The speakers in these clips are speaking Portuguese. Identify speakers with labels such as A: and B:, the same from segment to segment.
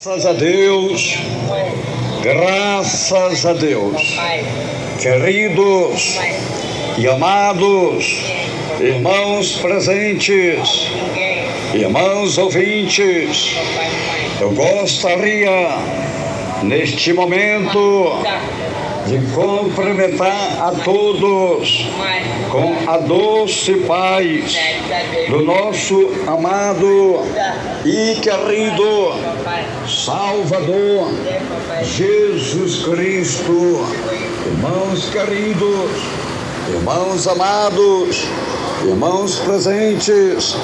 A: Graças a Deus, graças a Deus, queridos e amados irmãos presentes, irmãos ouvintes, eu gostaria neste momento de cumprimentar a todos com a doce paz do nosso amado e querido Salvador Jesus Cristo. Irmãos queridos, irmãos amados, irmãos presentes,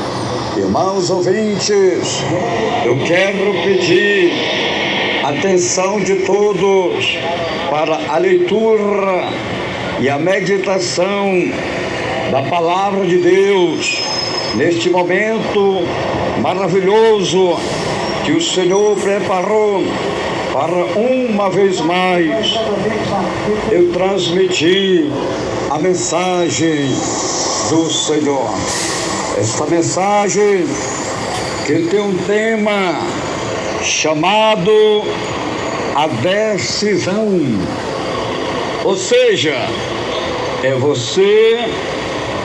A: irmãos ouvintes, eu quero pedir atenção de todos para a leitura e a meditação da Palavra de Deus neste momento maravilhoso que o Senhor preparou para uma vez mais eu transmitir a mensagem do Senhor. Esta mensagem que tem um tema chamado a decisão, ou seja, é você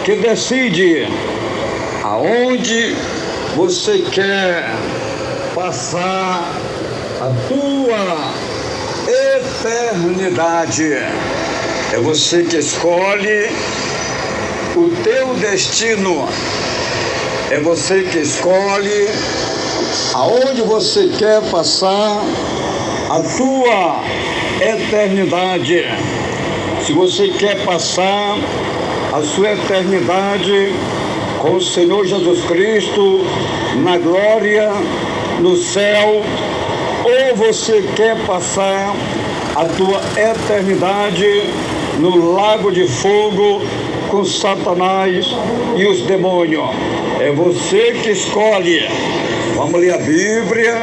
A: que decide aonde você quer passar a tua eternidade. É você que escolhe o teu destino. É você que escolhe aonde você quer passar a tua eternidade. Se você quer passar a sua eternidade com o Senhor Jesus Cristo na glória, no céu, ou você quer passar a tua eternidade no lago de fogo com Satanás e os demônios. É você que escolhe. Vamos ler a Bíblia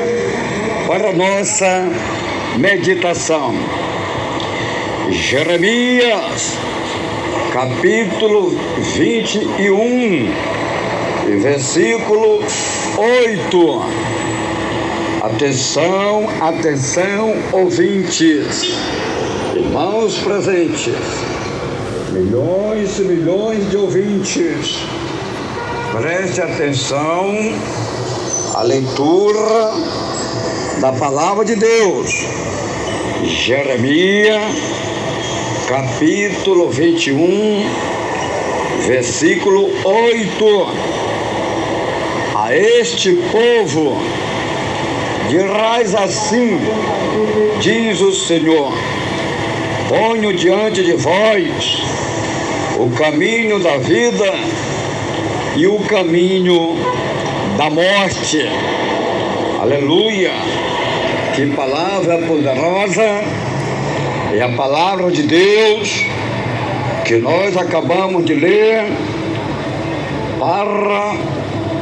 A: para a nossa meditação. Jeremias, capítulo 21, versículo 8. Atenção, atenção, ouvintes, irmãos presentes, milhões e milhões de ouvintes, preste atenção à leitura da Palavra de Deus. Jeremias, capítulo 21, versículo 8. A este povo dirás assim, diz o Senhor: ponho diante de vós o caminho da vida e o caminho da morte. Aleluia! Que palavra poderosa é a palavra de Deus que nós acabamos de ler para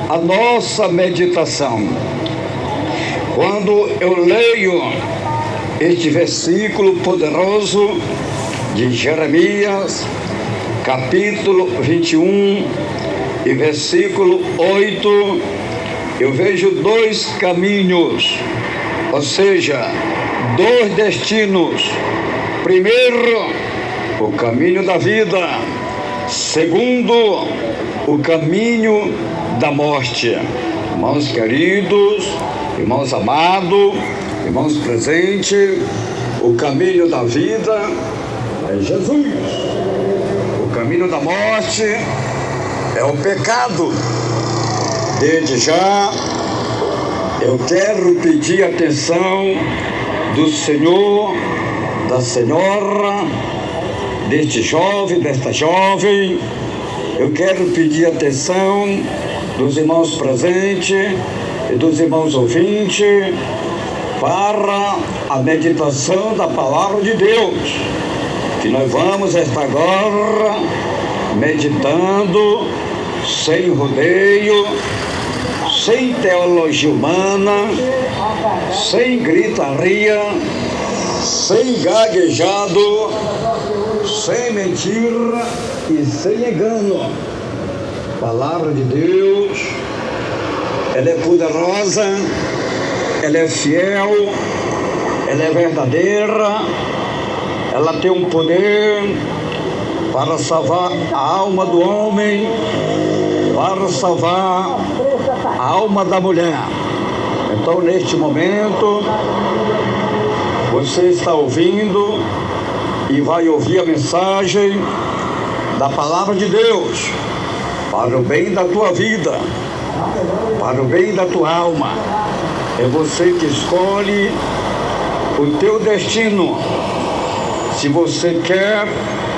A: a nossa meditação. Quando eu leio este versículo poderoso de Jeremias, capítulo 21 e versículo 8, eu vejo dois caminhos, ou seja, dois destinos. Primeiro, o caminho da vida. Segundo, o caminho da morte. Irmãos queridos, irmãos amados, irmãos presentes, o caminho da vida é Jesus. O caminho da morte é o pecado. Desde já, eu quero pedir atenção do Senhor, da senhora, deste jovem, desta jovem. Eu quero pedir atenção dos irmãos presentes e dos irmãos ouvintes para a meditação da Palavra de Deus, que nós vamos estar agora meditando sem rodeio, sem teologia humana, sem gritaria, sem gaguejado, sem mentira e sem engano. A palavra de Deus, ela é poderosa ela é fiel, ela é verdadeira, ela tem um poder para salvar a alma do homem, para salvar a alma da mulher. Então, neste momento, você está ouvindo e vai ouvir a mensagem da palavra de Deus para o bem da tua vida, para o bem da tua alma. É você que escolhe o teu destino. Se você quer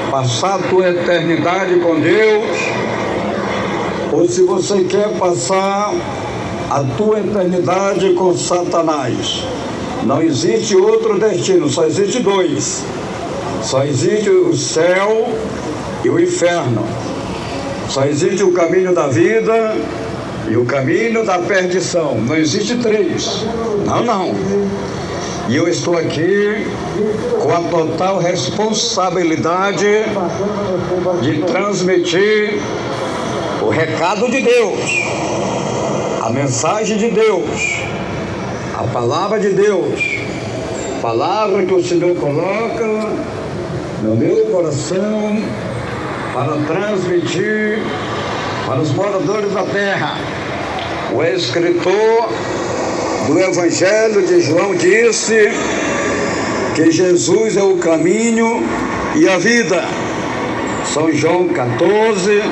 A: passar a tua eternidade com Deus, ou se você quer passar a tua eternidade com Satanás. Não existe outro destino, só existe dois. Só existe o céu e o inferno. Só existe o caminho da vida e o caminho da perdição. Não existe três. Não. E eu estou aqui com a total responsabilidade de transmitir o recado de Deus, a mensagem de Deus, a palavra de Deus, palavra que o Senhor coloca no meu coração para transmitir para os moradores da terra. O escritor do Evangelho de João disse que Jesus é o caminho e a vida. São João 14,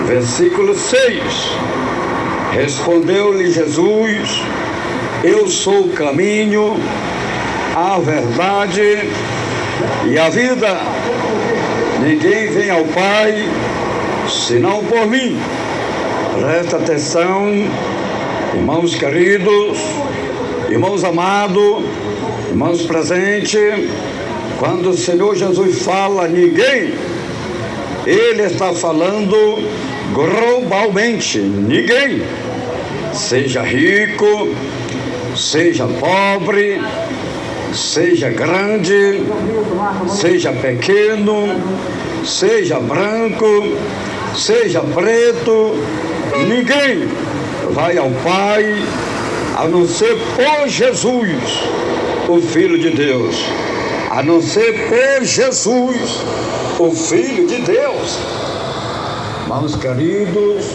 A: versículo 6. Respondeu-lhe Jesus: eu sou o caminho, a verdade e a vida. Ninguém vem ao Pai senão por mim. Presta atenção, irmãos queridos, irmãos amados, irmãos presentes. Quando o Senhor Jesus fala ninguém, Ele está falando globalmente. Ninguém, seja rico, seja pobre, seja grande, seja pequeno, seja branco, seja preto, ninguém vai ao Pai a não ser por Jesus, o Filho de Deus. A não ser por Jesus, o Filho de Deus. Irmãos queridos,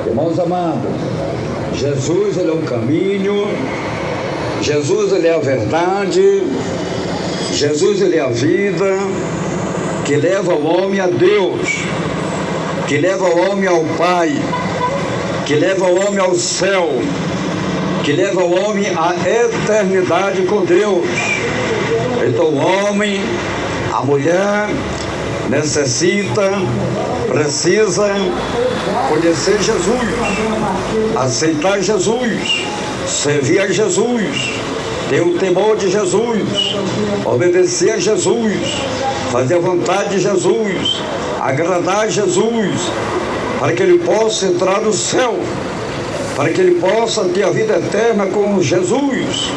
A: irmãos amados, Jesus, Ele é o caminho, Jesus, Ele é a verdade, Jesus, Ele é a vida, que leva o homem a Deus, que leva o homem ao Pai, que leva o homem ao céu, que leva o homem à eternidade com Deus. Então o homem, a mulher, precisa conhecer Jesus, aceitar Jesus, servir a Jesus, ter o temor de Jesus, obedecer a Jesus, fazer a vontade de Jesus, agradar a Jesus, para que ele possa entrar no céu, para que ele possa ter a vida eterna com Jesus,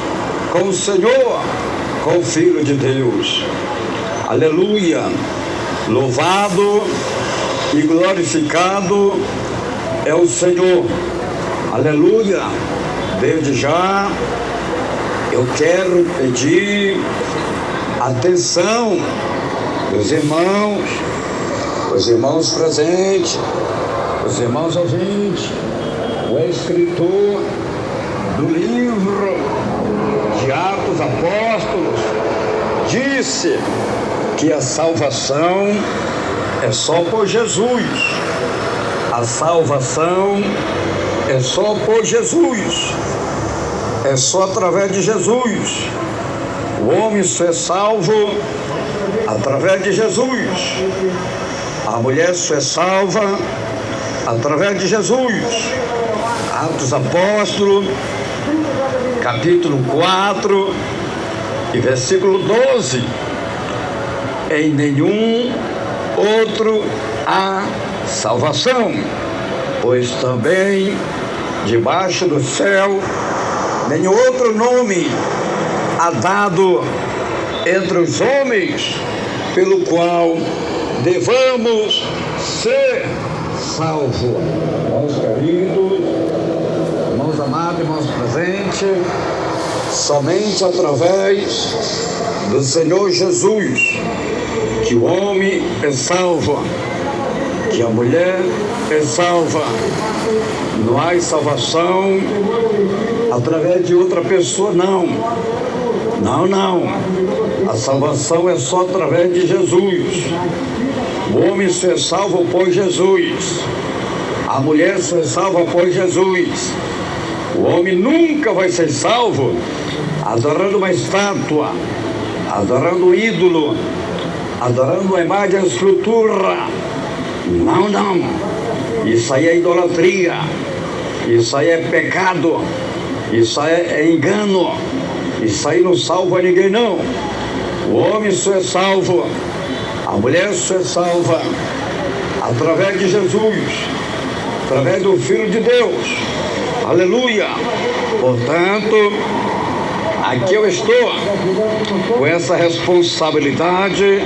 A: com o Senhor, com o Filho de Deus. Aleluia! Louvado e glorificado é o Senhor. Aleluia! Desde já eu quero pedir atenção dos irmãos, os irmãos presentes, os irmãos ouvintes. O escritor do livro de Atos Apóstolos disse que a salvação é só por Jesus. A salvação é só por Jesus. É só através de Jesus. O homem só é salvo através de Jesus. A mulher só é salva através de Jesus. Atos Apóstolos, capítulo 4 e versículo 12. Em nenhum outro há salvação, pois também debaixo do céu nenhum outro nome há dado entre os homens pelo qual devamos ser salvos. Irmãos queridos, irmãos amados, amados, irmãos presentes, somente através do Senhor Jesus que o homem é salvo, que a mulher é salva. Não há salvação através de outra pessoa, não. Não. A salvação é só através de Jesus. O homem só é salvo por Jesus. A mulher só é salva por Jesus. O homem nunca vai ser salvo adorando uma estátua, adorando um ídolo, adorando uma imagem, uma escultura. Não. Isso aí é idolatria. Isso aí é pecado. Isso aí é engano. Isso aí não salva ninguém, não. O homem só é salvo, a mulher só é salva através de Jesus, através do Filho de Deus. Aleluia! Portanto, aqui eu estou com essa responsabilidade,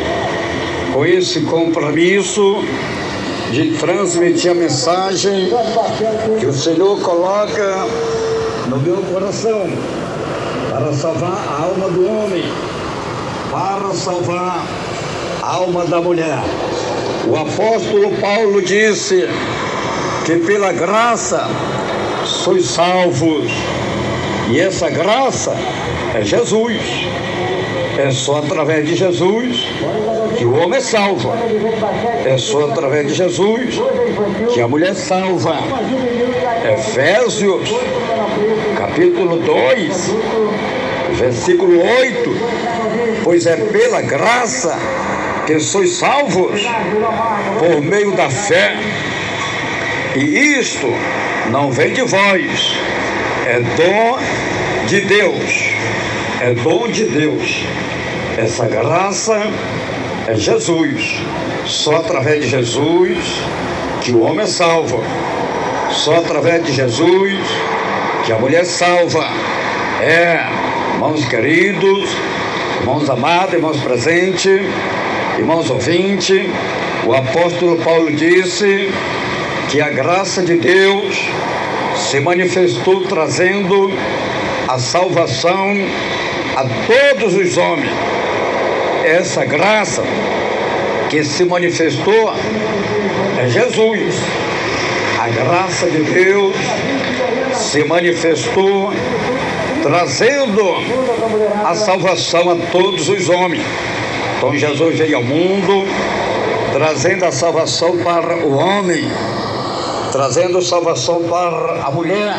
A: com esse compromisso de transmitir a mensagem que o Senhor coloca no meu coração para salvar a alma do homem, para salvar a alma da mulher. O apóstolo Paulo disse que pela graça sois salvos, e essa graça é Jesus. É só através de Jesus que o homem é salvo. É só através de Jesus que a mulher é salva. Efésios capítulo 2, versículo 8: pois é pela graça que sois salvos por meio da fé, e isto não vem de vós, é dom de Deus. É dom de Deus. Essa graça é Jesus. Só através de Jesus que o homem é salvo. Só através de Jesus que a mulher é salva. Irmãos queridos, irmãos amados, irmãos presentes, irmãos ouvintes, o apóstolo Paulo disse que a graça de Deus se manifestou trazendo a salvação a todos os homens. Essa graça que se manifestou é Jesus. A graça de Deus se manifestou trazendo a salvação a todos os homens. Então Jesus veio ao mundo trazendo a salvação para o homem, trazendo salvação para a mulher.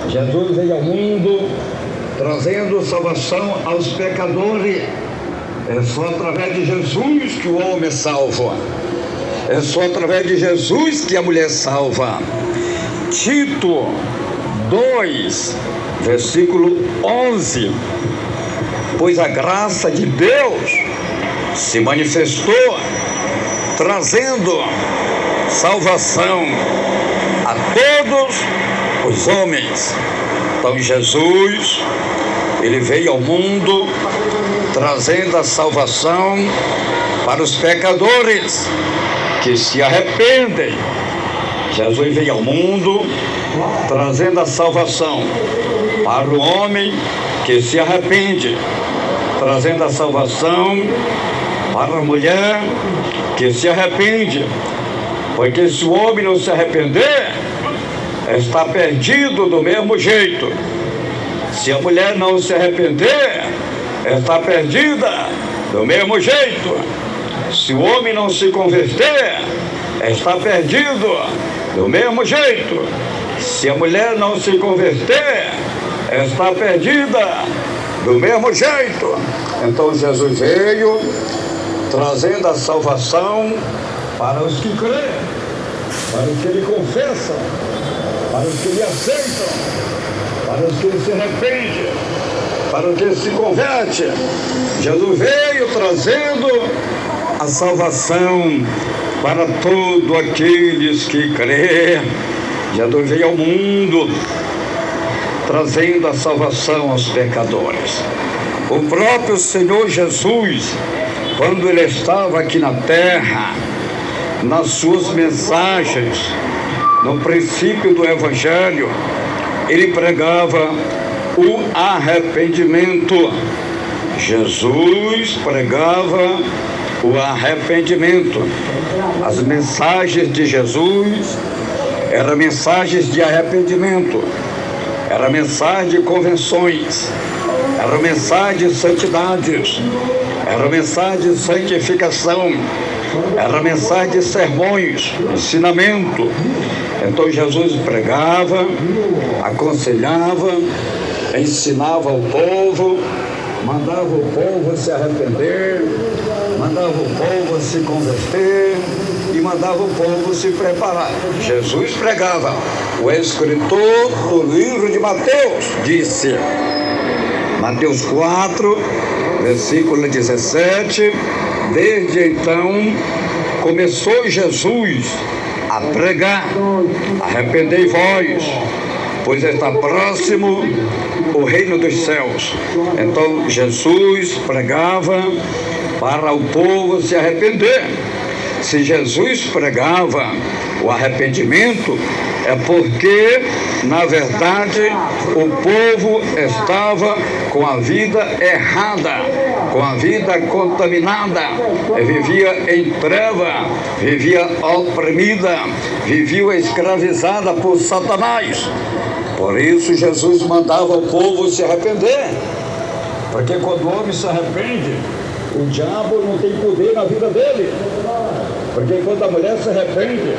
A: Jesus veio ao mundo trazendo salvação aos pecadores. É só através de Jesus que o homem é salvo. É só através de Jesus que a mulher é salva. Tito 2, versículo 11: pois a graça de Deus se manifestou trazendo salvação a todos os homens. Então Jesus, ele veio ao mundo trazendo a salvação para os pecadores que se arrependem. Jesus veio ao mundo trazendo a salvação para o homem que se arrepende, trazendo a salvação para a mulher que se arrepende, porque se o homem não se arrepender, está perdido do mesmo jeito. Se a mulher não se arrepender, está perdida do mesmo jeito. Se o homem não se converter, está perdido do mesmo jeito. Se a mulher não se converter, está perdida do mesmo jeito. Então Jesus veio trazendo a salvação para os que creem, para os que lhe confessam, para os que lhe aceitam, para os que se arrependem, para os que se convertem. Jesus veio trazendo a salvação para todos aqueles que creem. Jesus veio ao mundo trazendo a salvação aos pecadores. O próprio Senhor Jesus, quando ele estava aqui na terra, nas suas mensagens, no princípio do Evangelho, ele pregava o arrependimento. Jesus pregava o arrependimento. As mensagens de Jesus eram mensagens de arrependimento, era mensagem de convenções, era mensagem de santidades, era mensagem de santificação, era mensagem de sermões, ensinamento. Então Jesus pregava, aconselhava, ensinava o povo, mandava o povo se arrepender, mandava o povo se converter e mandava o povo se preparar. Jesus pregava. O escritor do livro de Mateus disse, Mateus 4, versículo 17, desde então começou Jesus a pregar, arrependei-vos, pois está próximo o reino dos céus. Então Jesus pregava para o povo se arrepender. Se Jesus pregava o arrependimento, é porque, na verdade, o povo estava com a vida errada, com a vida contaminada, vivia em treva, vivia oprimida, vivia escravizada por Satanás. Por isso Jesus mandava o povo se arrepender, porque quando o homem se arrepende, o diabo não tem poder na vida dele. Porque quando a mulher se arrepende,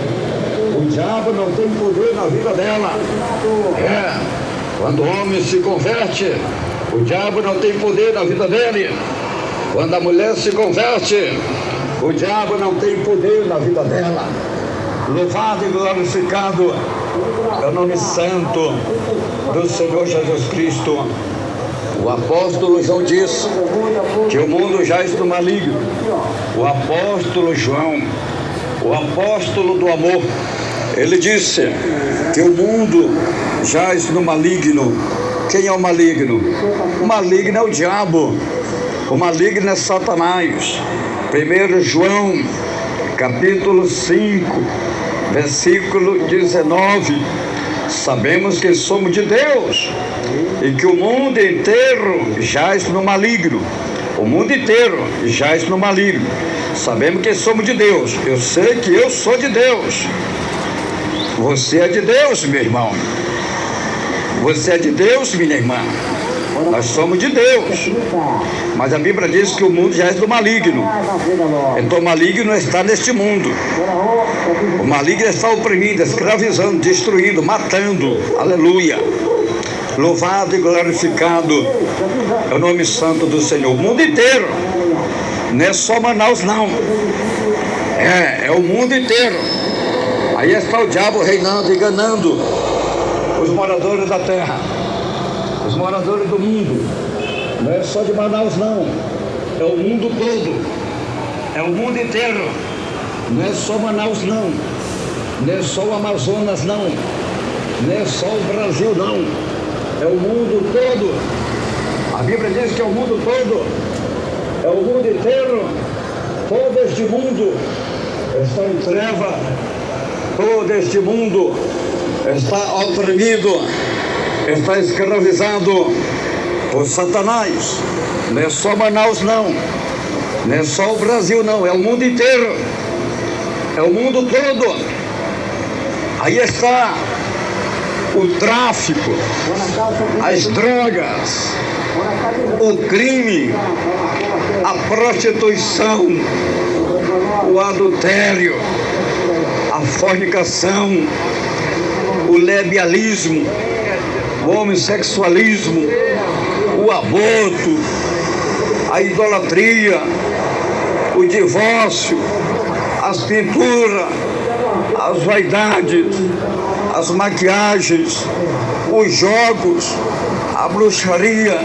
A: o diabo não tem poder na vida dela. Quando o homem se converte, o diabo não tem poder na vida dele. Quando a mulher se converte, o diabo não tem poder na vida dela. Louvado e glorificado é o nome santo do Senhor Jesus Cristo. O apóstolo João disse que o mundo jaz no maligno. O apóstolo João, o apóstolo do amor, ele disse que o mundo jaz no maligno. Quem é o maligno? O maligno é o diabo. O maligno é Satanás. 1 João, capítulo 5, versículo 19. Sabemos que somos de Deus e que o mundo inteiro jaz no maligno. O mundo inteiro jaz no maligno. Sabemos que somos de Deus. Eu sei que eu sou de Deus. Você é de Deus, meu irmão. Você é de Deus, minha irmã. Nós somos de Deus. Mas a Bíblia diz que o mundo jaz no maligno. Então o maligno está neste mundo. O maligno está oprimindo, escravizando, destruindo, matando. Aleluia. Louvado e glorificado é o nome santo do Senhor. O mundo inteiro. Não é só Manaus, não. É o mundo inteiro. Aí está o diabo reinando, enganando os moradores da terra, os moradores do mundo. Não é só de Manaus, não. É o mundo todo. É o mundo inteiro. Não é só Manaus, não. Não é só o Amazonas, não. Não é só o Brasil, não. É o mundo todo. A Bíblia diz que é o mundo todo. É o mundo inteiro. Todo este mundo está em treva. Todo este mundo está oprimido, está escravizado por Satanás. Não é só Manaus, não. Não é só o Brasil, não. É o mundo inteiro. É o mundo todo. Aí está o tráfico, as drogas, o crime, a prostituição, o adultério, a fornicação, o lesbianismo, o homossexualismo, o aborto, a idolatria, o divórcio, as pinturas, as vaidades, as maquiagens, os jogos, a bruxaria,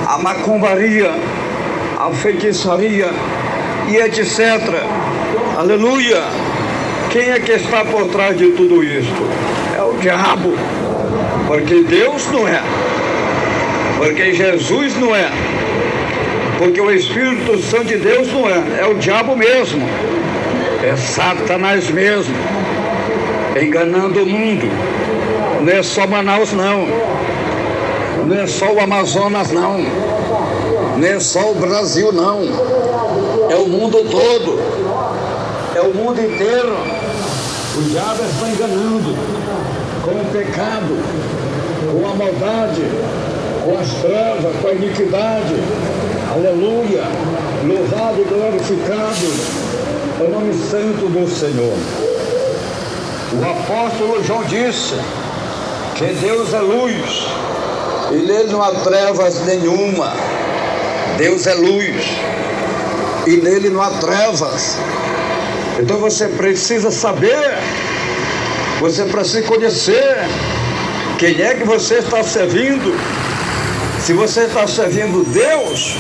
A: a macumbaria, a feitiçaria e etc. Aleluia! Quem é que está por trás de tudo isto? É o diabo, porque Deus não é, porque Jesus não é, porque o Espírito Santo de Deus não é o diabo mesmo, é Satanás mesmo, enganando o mundo. Não é só Manaus, não. Não é só o Amazonas, não. Não é só o Brasil, não. É o mundo todo. É o mundo inteiro. O diabo está enganando com o pecado, com a maldade, com as trevas, com a iniquidade. Aleluia! Louvado e glorificado é o nome santo do Senhor. O apóstolo João disse que Deus é luz e nele não há trevas nenhuma. Deus é luz e nele não há trevas. Então você precisa saber, você precisa conhecer quem é que você está servindo. Se você está servindo Deus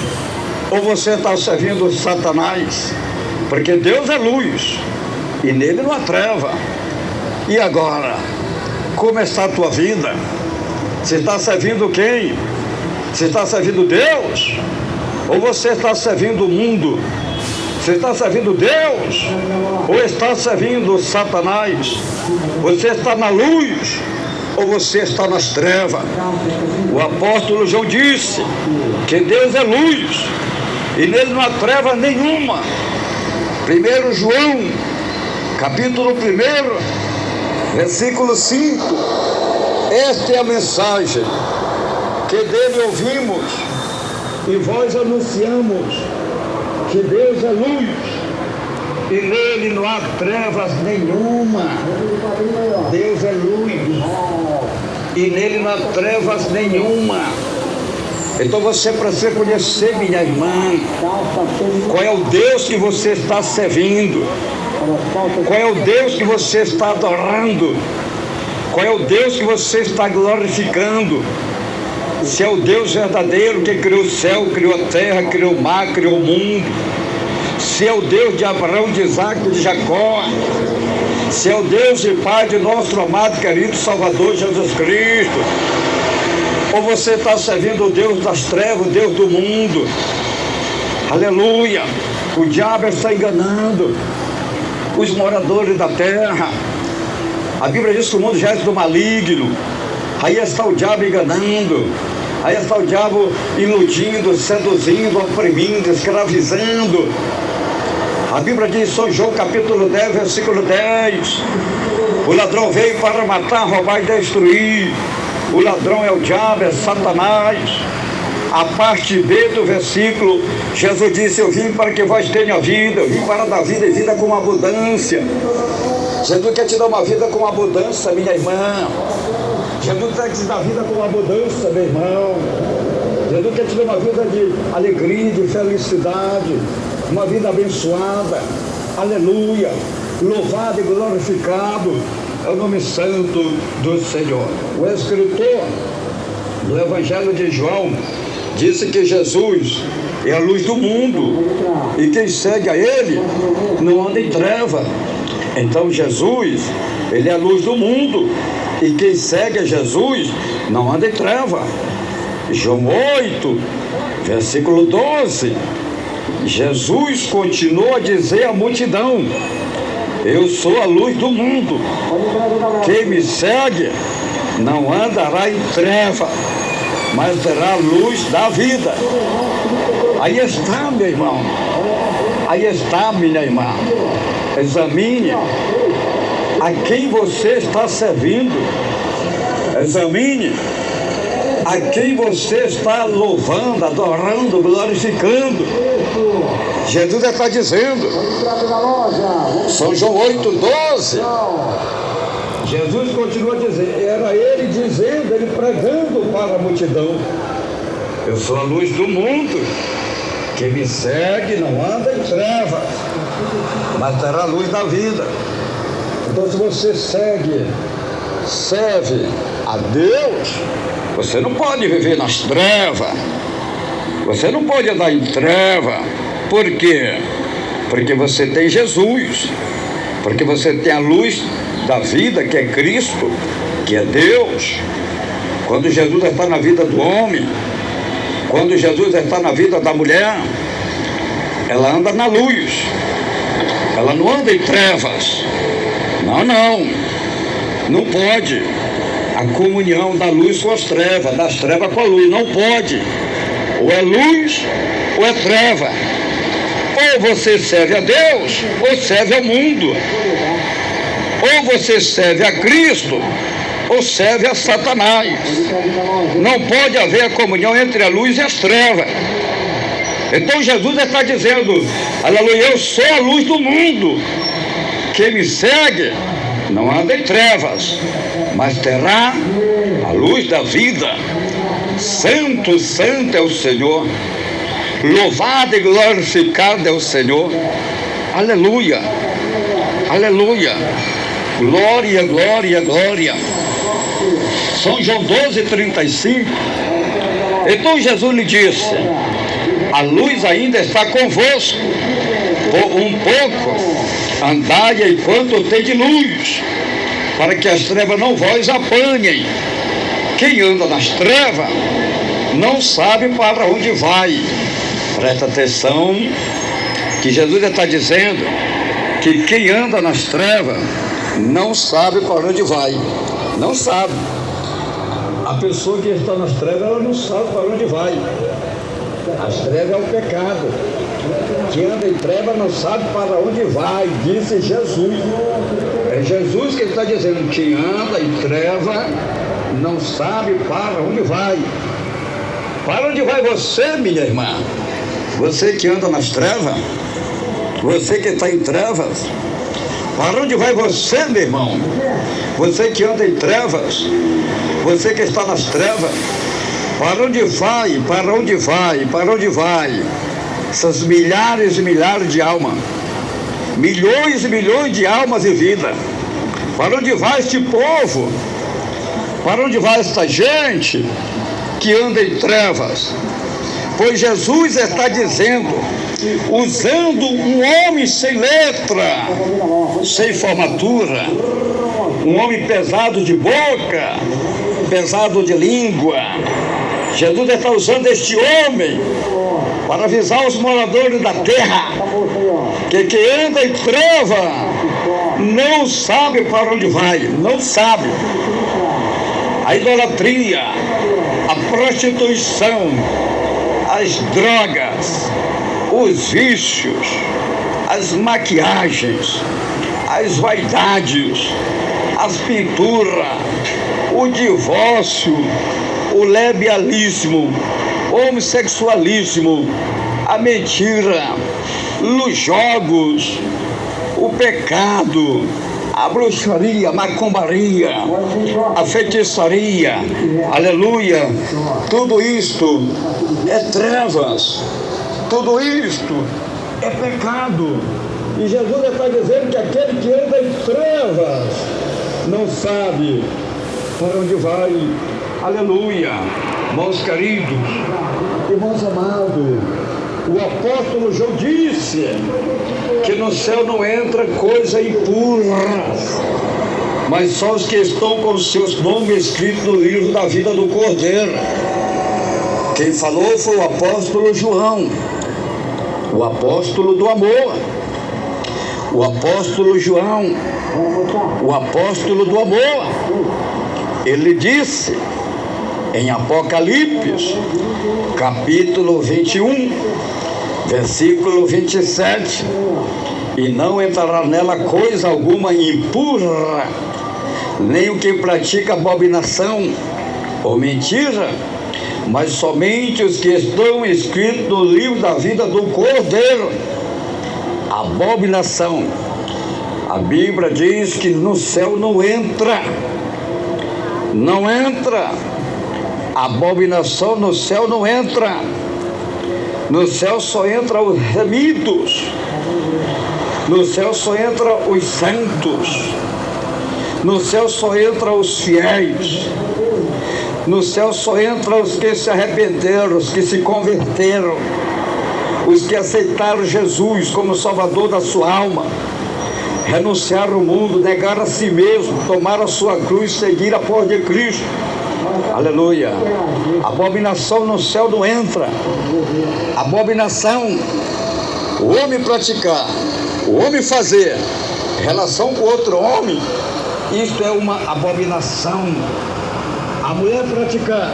A: ou você está servindo Satanás. Porque Deus é luz e nele não há treva. E agora, como está a tua vida? Você está servindo quem? Você está servindo Deus? Ou você está servindo o mundo? Você está servindo Deus? Ou está servindo Satanás? Você está na luz? Ou você está nas trevas? O apóstolo João disse que Deus é luz e nele não há treva nenhuma. 1 João, capítulo 1, versículo 5. Esta é a mensagem que dele ouvimos e vós anunciamos, que Deus é luz e nele não há trevas nenhuma. Deus é luz e nele não há trevas nenhuma. Então você precisa conhecer, minha irmã, qual é o Deus que você está servindo, qual é o Deus que você está adorando, qual é o Deus que você está glorificando. Se é o Deus verdadeiro que criou o céu, criou a terra, criou o mar, criou o mundo. Se é o Deus de Abraão, de Isaac, de Jacó. Se é o Deus e Pai de nosso amado, querido Salvador Jesus Cristo. Ou você está servindo o Deus das trevas, o Deus do mundo. Aleluia! O diabo está enganando os moradores da terra. A Bíblia diz que o mundo já é do maligno. Aí está o diabo enganando. Aí está o diabo iludindo, seduzindo, oprimindo, escravizando. A Bíblia diz em São João capítulo 10, versículo 10. O ladrão veio para matar, roubar e destruir. O ladrão é o diabo, é Satanás. A parte B do versículo, Jesus disse: eu vim para que vós tenham vida, eu vim para dar vida e vida com abundância. Jesus quer te dar uma vida com abundância, minha irmã. Jesus quer te dar vida com abundância, meu irmão. Jesus quer te dar uma vida de alegria, de felicidade, uma vida abençoada. Aleluia! Louvado e glorificado é o nome santo do Senhor. O escritor do Evangelho de João disse que Jesus é a luz do mundo e quem segue a ele não anda em treva. Então Jesus, ele é a luz do mundo e quem segue a Jesus não anda em treva. João 8, versículo 12. Jesus continuou a dizer à multidão: eu sou a luz do mundo. Quem me segue não andará em treva, mas terá a luz da vida. Aí está, meu irmão. Aí está, minha irmã. Examine a quem você está servindo. Examine a quem você está louvando, adorando, glorificando. Jesus está dizendo, São João 8:12. Jesus continua dizendo, era ele dizendo, ele pregando para a multidão: eu sou a luz do mundo, quem me segue não anda em trevas, mas terá a luz da vida. Então, se você serve a Deus, você não pode viver nas trevas, você não pode andar em treva. Por quê? Porque você tem Jesus, porque você tem a luz da vida, que é Cristo, que é Deus. Quando Jesus está na vida do homem, quando Jesus está na vida da mulher, ela anda na luz, ela não anda em trevas. Não pode. a comunhão da luz com as trevas, das trevas com a luz. Não pode. Ou é luz ou é treva. Ou você serve a Deus ou serve ao mundo. Ou você serve a Cristo ou serve a Satanás. Não pode haver a comunhão entre a luz e as trevas. Então Jesus está dizendo, aleluia, eu sou a luz do mundo. Quem me segue não anda em trevas, mas terá a luz da vida. Santo, santo é o Senhor. Louvado e glorificado é o Senhor. Aleluia, aleluia. Glória, glória, glória. São João 12:35. Então Jesus lhe disse, a luz ainda está convosco, por um pouco andai enquanto tem de luz, para que as trevas não vos apanhem. Quem anda nas trevas não sabe para onde vai. Presta atenção que Jesus está dizendo que quem anda nas trevas não sabe para onde vai. Não sabe. A pessoa que está nas trevas, ela não sabe para onde vai. As trevas é o pecado. Quem anda em trevas não sabe para onde vai, disse Jesus. É Jesus que está dizendo, quem anda em treva não sabe para onde vai. Para onde vai você, minha irmã? Você que anda nas trevas, você que está em trevas, para onde vai você, meu irmão? Você que anda em trevas, você que está nas trevas, para onde vai, para onde vai, para onde vai? Essas milhares e milhares de almas, milhões e milhões de almas e vida. Para onde vai este povo? Para onde vai esta gente que anda em trevas? Pois Jesus está dizendo, usando um homem sem letra, sem formatura, um homem pesado de boca, pesado de língua. Jesus está usando este homem para avisar os moradores da terra que quem anda em treva não sabe para onde vai, não sabe. A idolatria, a prostituição, as drogas, os vícios, as maquiagens, as vaidades, as pinturas, o divórcio, o lesbianismo, o homossexualismo, a mentira, os jogos, o pecado, a bruxaria, a macumbaria, a feitiçaria, aleluia, tudo isto é trevas, tudo isto é pecado. E Jesus está dizendo que aquele que anda em trevas não sabe para onde vai. Aleluia, irmãos queridos, irmãos amados, o apóstolo João disse que no céu não entra coisa impura, mas só os que estão com os seus nomes escritos no livro da vida do Cordeiro. Quem falou foi o apóstolo João, o apóstolo do amor, o apóstolo João, o apóstolo do amor. Ele disse em Apocalipse, capítulo 21, versículo 27, e não entrará nela coisa alguma impura, nem o que pratica abominação ou mentira, mas somente os que estão escritos no livro da vida do Cordeiro. Abominação, a Bíblia diz que no céu não entra, não entra. Abominação no céu não entra. No céu só entra os remidos. No céu só entra os santos. No céu só entra os fiéis. No céu só entra os que se arrependeram, os que se converteram, os que aceitaram Jesus como Salvador da sua alma, renunciaram ao mundo, negaram a si mesmo, tomaram a sua cruz, seguiram após de Cristo. Aleluia. Abominação no céu não entra. Abominação, o homem praticar, o homem fazer relação com outro homem, isto é uma abominação. a mulher praticar,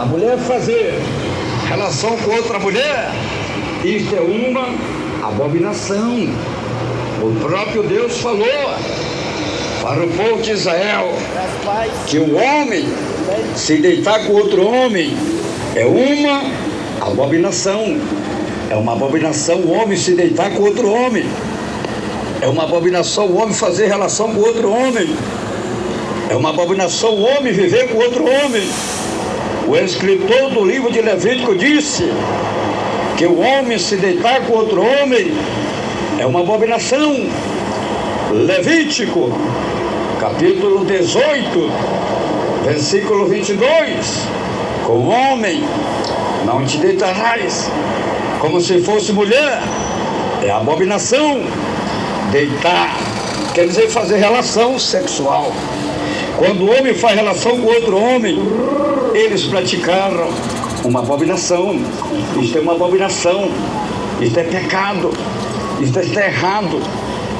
A: a mulher fazer relação com outra mulher, isto é uma abominação. O próprio Deus falou para o povo de Israel que o homem se deitar com outro homem é uma abominação. É uma abominação o homem se deitar com outro homem. É uma abominação o homem fazer relação com outro homem. É uma abominação o homem viver com outro homem. O escritor do livro de Levítico disse que o homem se deitar com outro homem é uma abominação. Levítico, capítulo 18, versículo 22. Com o homem não te deitarás como se fosse mulher. É abominação. Deitar quer dizer fazer relação sexual. Quando o homem faz relação com outro homem, eles praticaram uma abominação. Isto é uma abominação. Isto é pecado. Isto é errado.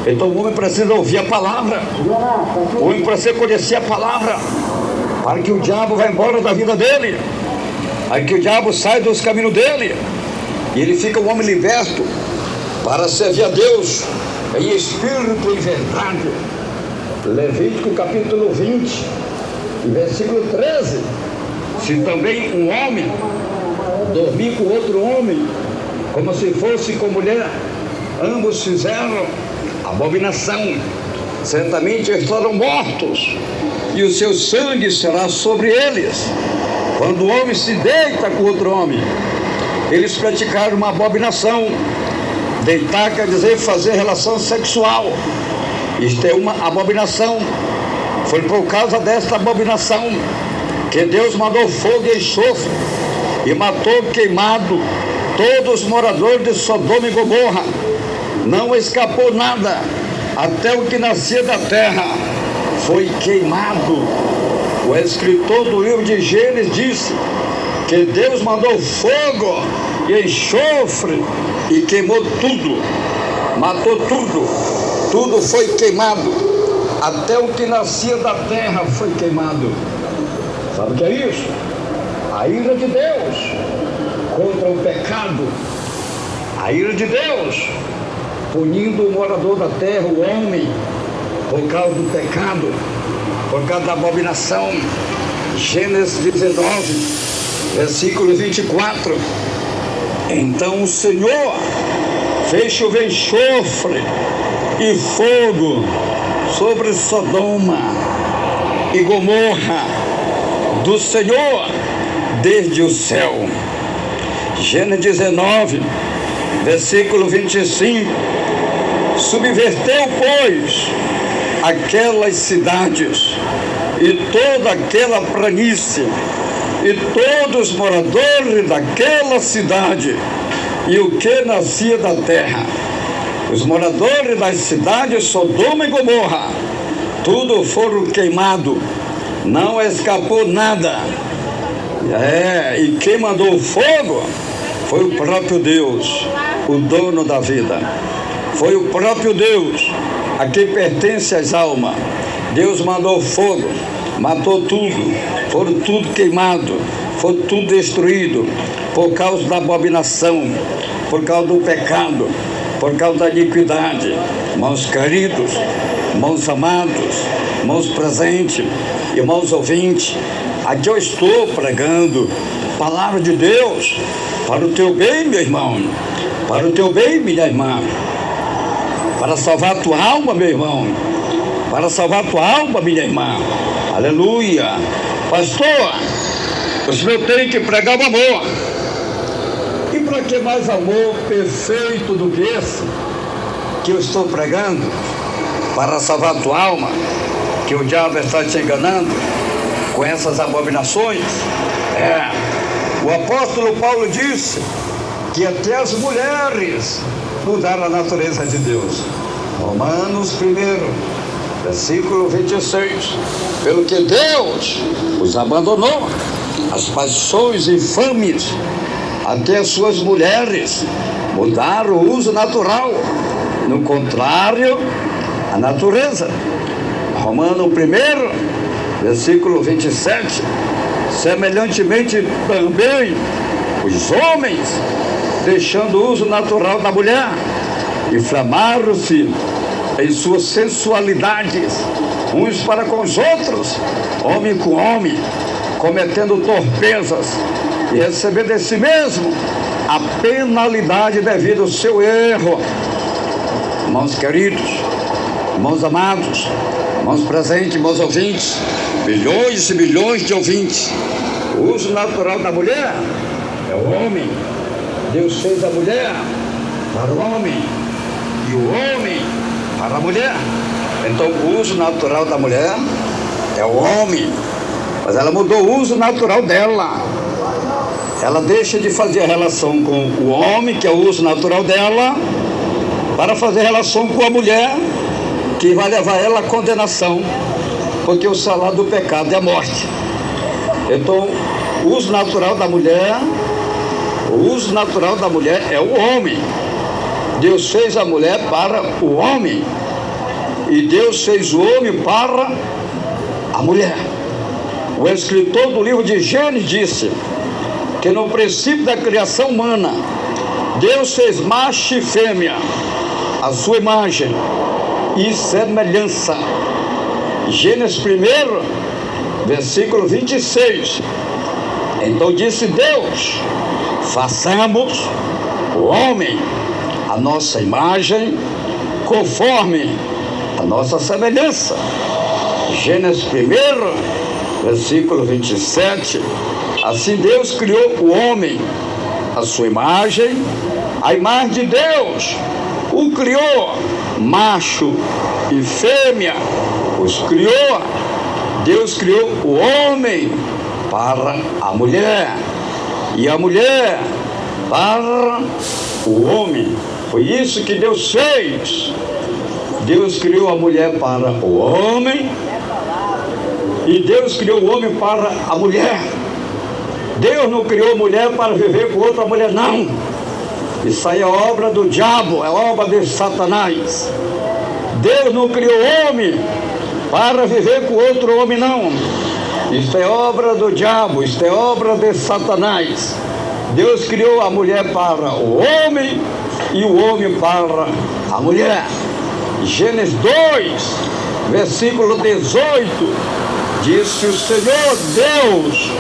A: Então o homem precisa ouvir a palavra. O homem precisa conhecer a palavra, para que o diabo vá embora da vida dele, para que o diabo saia dos caminhos dele, e ele fica um homem liberto para servir a Deus em espírito e verdade. Levítico capítulo 20, versículo 13. Se também um homem dormir com outro homem, como se fosse com mulher, ambos fizeram abominação, certamente estarão mortos, e o seu sangue será sobre eles. Quando o homem se deita com outro homem, eles praticaram uma abominação. Deitar quer dizer fazer relação sexual. Isto é uma abominação. Foi por causa desta abominação que Deus mandou fogo e enxofre e matou queimado todos os moradores de Sodoma e Gomorra. Não escapou nada, até o que nascia da terra foi queimado. O escritor do livro de Gênesis disse que Deus mandou fogo e enxofre e queimou tudo, matou tudo, tudo foi queimado, até o que nascia da terra foi queimado. Sabe o que é isso? A ira de Deus contra o pecado, a ira de Deus punindo o morador da terra, o homem, por causa do pecado, por causa da abominação. Gênesis 19, versículo 24. Então o Senhor fez chover enxofre e fogo sobre Sodoma e Gomorra do Senhor desde o céu. Gênesis 19, versículo 25. Subverteu, pois, aquelas cidades e toda aquela planície e todos os moradores daquela cidade e o que nascia da terra. Os moradores das cidades Sodoma e Gomorra, tudo foram queimados, não escapou nada. E quem mandou o fogo foi o próprio Deus, o dono da vida. Foi o próprio Deus a quem pertence as almas. Deus mandou fogo, matou tudo, foram tudo queimado, foi tudo destruído por causa da abominação, por causa do pecado, por causa da iniquidade. Irmãos queridos, irmãos amados, irmãos presentes, irmãos ouvintes, aqui eu estou pregando palavra de Deus para o teu bem, meu irmão, para o teu bem, minha irmã, para salvar a tua alma, meu irmão, para salvar a tua alma, minha irmã. Aleluia. Pastor, o senhor tem que pregar o amor. E para que mais amor perfeito do que esse que eu estou pregando para salvar a tua alma, que o diabo está te enganando com essas abominações? O apóstolo Paulo disse que até as mulheres mudaram a natureza de Deus. Romanos 1, versículo 26. Pelo que Deus os abandonou, as paixões infames, até as suas mulheres mudaram o uso natural, no contrário à natureza. Romanos 1, Versículo 27. Semelhantemente também os homens, deixando o uso natural da mulher, inflamaram-se em suas sensualidades, uns para com os outros, homem com homem, cometendo torpezas e recebendo de si mesmo a penalidade devido ao seu erro. Irmãos queridos, irmãos amados, irmãos presentes, irmãos ouvintes, bilhões e bilhões de ouvintes, o uso natural da mulher é o homem. Deus fez a mulher para o homem e o homem para a mulher. Então o uso natural da mulher é o homem, mas ela mudou o uso natural dela. Ela deixa de fazer a relação com o homem, que é o uso natural dela, para fazer relação com a mulher, que vai levar ela à condenação, porque o salário do pecado é a morte. Então o uso natural da mulher é o homem. Deus fez a mulher para o homem e Deus fez o homem para a mulher. O escritor do livro de Gênesis disse que no princípio da criação humana, Deus fez macho e fêmea, a sua imagem e semelhança. Gênesis 1, versículo 26. Então disse Deus: façamos o homem a nossa imagem, conforme a nossa semelhança. Gênesis 1, versículo 27. Assim Deus criou o homem a sua imagem, a imagem de Deus o criou, macho e fêmea os criou. Deus criou o homem para a mulher e a mulher para o homem. Foi isso que Deus fez. Deus criou a mulher para o homem e Deus criou o homem para a mulher. Deus não criou a mulher para viver com outra mulher, não. Isso aí é obra do diabo, é obra de Satanás. Deus não criou o homem para viver com outro homem, não. Isso é obra do diabo, isso é obra de Satanás. Deus criou a mulher para o homem e o homem para a mulher. Gênesis 2, versículo 18, diz que o Senhor Deus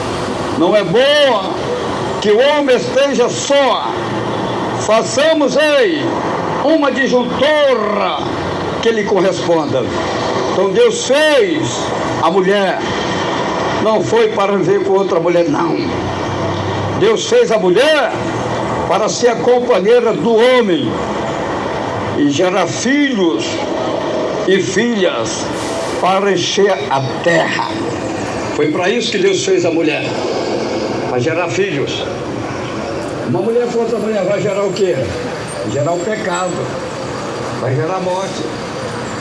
A: não é bom que o homem esteja só. Façamos aí uma disjuntora que lhe corresponda. Então Deus fez a mulher, não foi para viver com outra mulher, não. Deus fez a mulher para ser a companheira do homem e gerar filhos e filhas para encher a terra. Foi para isso que Deus fez a mulher, para gerar filhos. Uma mulher com outra mulher vai gerar o quê? Vai gerar o pecado, vai gerar a morte.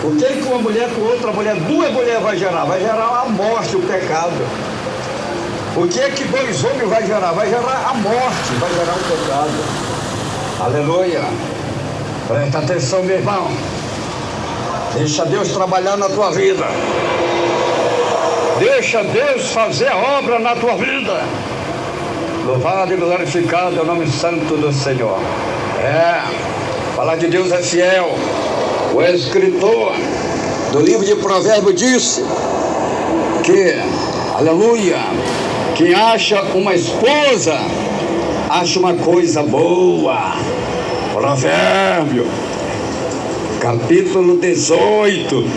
A: O que uma mulher com outra mulher, duas mulheres vai gerar? Vai gerar a morte, o pecado. O que é que dois homens vai gerar? Vai gerar a morte, vai gerar o pecado. Aleluia. Presta atenção, meu irmão. Deixa Deus trabalhar na tua vida. Deixa Deus fazer a obra na tua vida. Louvado e glorificado é o nome santo do Senhor. A palavra de Deus é fiel. O escritor do livro de Provérbios disse que, aleluia, quem acha uma esposa acha uma coisa boa. Provérbio, capítulo 18,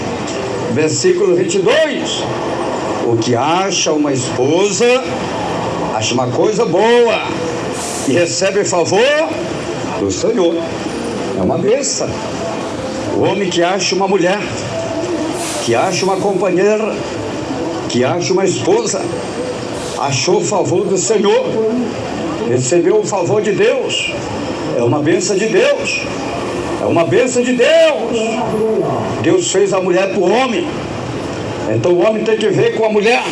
A: versículo 22. O que acha uma esposa acha uma coisa boa e recebe favor do Senhor. É uma bênção. O homem que acha uma mulher, que acha uma companheira, que acha uma esposa, achou o favor do Senhor, recebeu o favor de Deus. É uma bênção de Deus. É uma bênção de Deus. Deus fez a mulher para o homem. Então o homem tem que viver com a mulher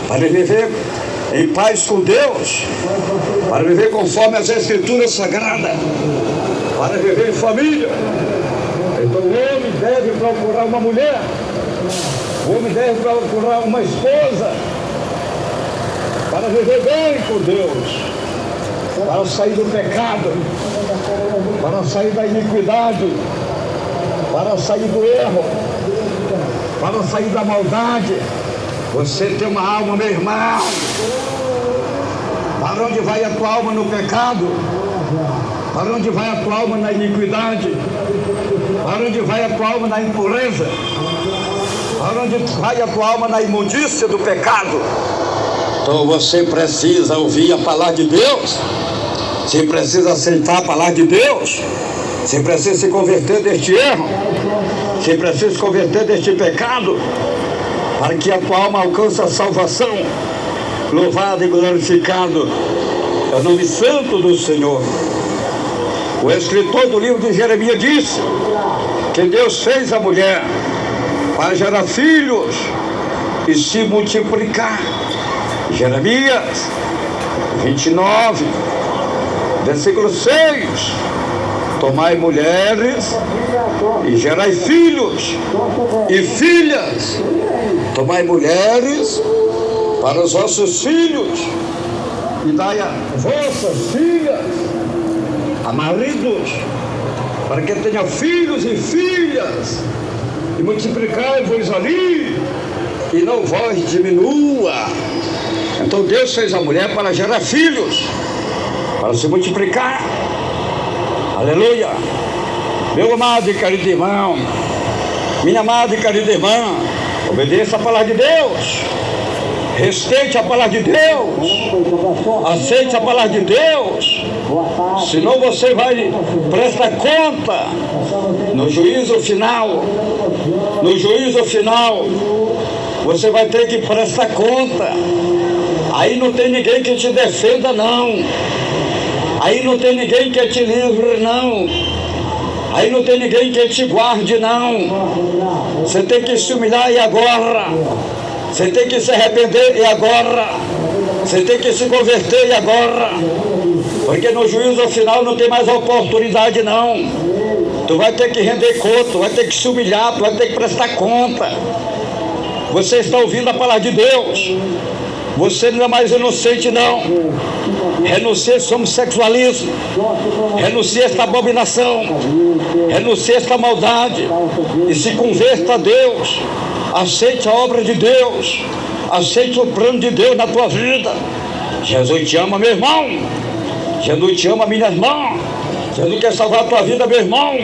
A: para viver em paz com Deus, para viver conforme as Escrituras Sagradas, para viver em família. Então o homem deve procurar uma mulher O homem deve procurar uma esposa para viver bem com Deus, para sair do pecado, para sair da iniquidade, para sair do erro, para sair da maldade. Você tem uma alma, meu irmão. Para onde vai a tua alma no pecado? Para onde vai a tua alma na iniquidade? Para onde vai a tua alma na impureza? Para onde vai a tua alma na imundícia do pecado? Então você precisa ouvir a palavra de Deus. Você precisa aceitar a palavra de Deus. Você precisa se converter deste erro. Você precisa se converter deste pecado, para que a tua alma alcance a salvação. Louvado e glorificado é o nome santo do Senhor. O escritor do livro de Jeremias disse que Deus fez a mulher para gerar filhos e se multiplicar. Jeremias 29, versículo 6. Tomai mulheres e gerai filhos e filhas. Tomai mulheres para os vossos filhos e dai a vossas filhas a maridos, para que tenha filhos e filhas, e multiplicai-vos ali, e não vós diminua. Então Deus fez a mulher para gerar filhos, para se multiplicar. Aleluia. Meu amado e querido irmão, minha amada e querida irmã, obedeça a palavra de Deus. Respeite a palavra de Deus. Aceite a palavra de Deus. Senão você vai prestar conta no juízo final. No juízo final você vai ter que prestar conta. Aí não tem ninguém que te defenda, não. Aí não tem ninguém que te livre, não. Aí não tem ninguém que te guarde, não. Você tem que se humilhar e agora. Você tem que se arrepender e agora. Você tem que se converter e agora. Porque no juízo final não tem mais oportunidade, não. Tu vai ter que render conta, tu vai ter que se humilhar, tu vai ter que prestar conta. Você está ouvindo a palavra de Deus. Você não é mais inocente, não. Renuncie esse homossexualismo. Renuncie esta abominação. Renuncie esta maldade. E se converta a Deus. Aceite a obra de Deus. Aceite o plano de Deus na tua vida. Jesus te ama, meu irmão. Jesus te ama, minha irmã. Jesus quer salvar a tua vida, meu irmão.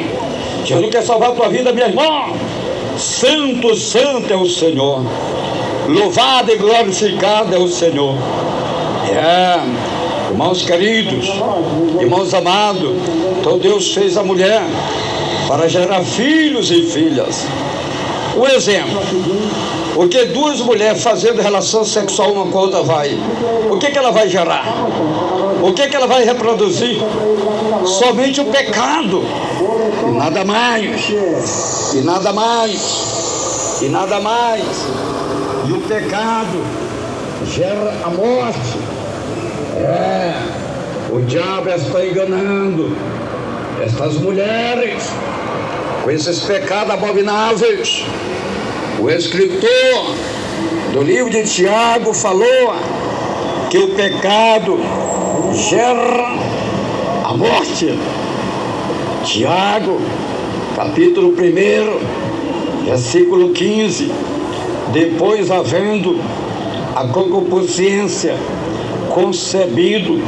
A: Jesus quer salvar a tua vida, minha irmã. Santo, santo é o Senhor. Louvado e glorificado é o Senhor. Irmãos queridos, irmãos amados, então Deus fez a mulher para gerar filhos e filhas. Um exemplo: o que duas mulheres fazendo relação sexual uma com a outra vai? O que ela vai gerar? O que ela vai reproduzir? Somente o pecado. E nada mais. E nada mais. E nada mais. E o pecado gera a morte. O diabo está enganando estas mulheres com esses pecados abomináveis. O escritor do livro de Tiago falou que o pecado gera a morte. Tiago, capítulo 1, versículo 15. Depois, havendo a concupiscência concebido,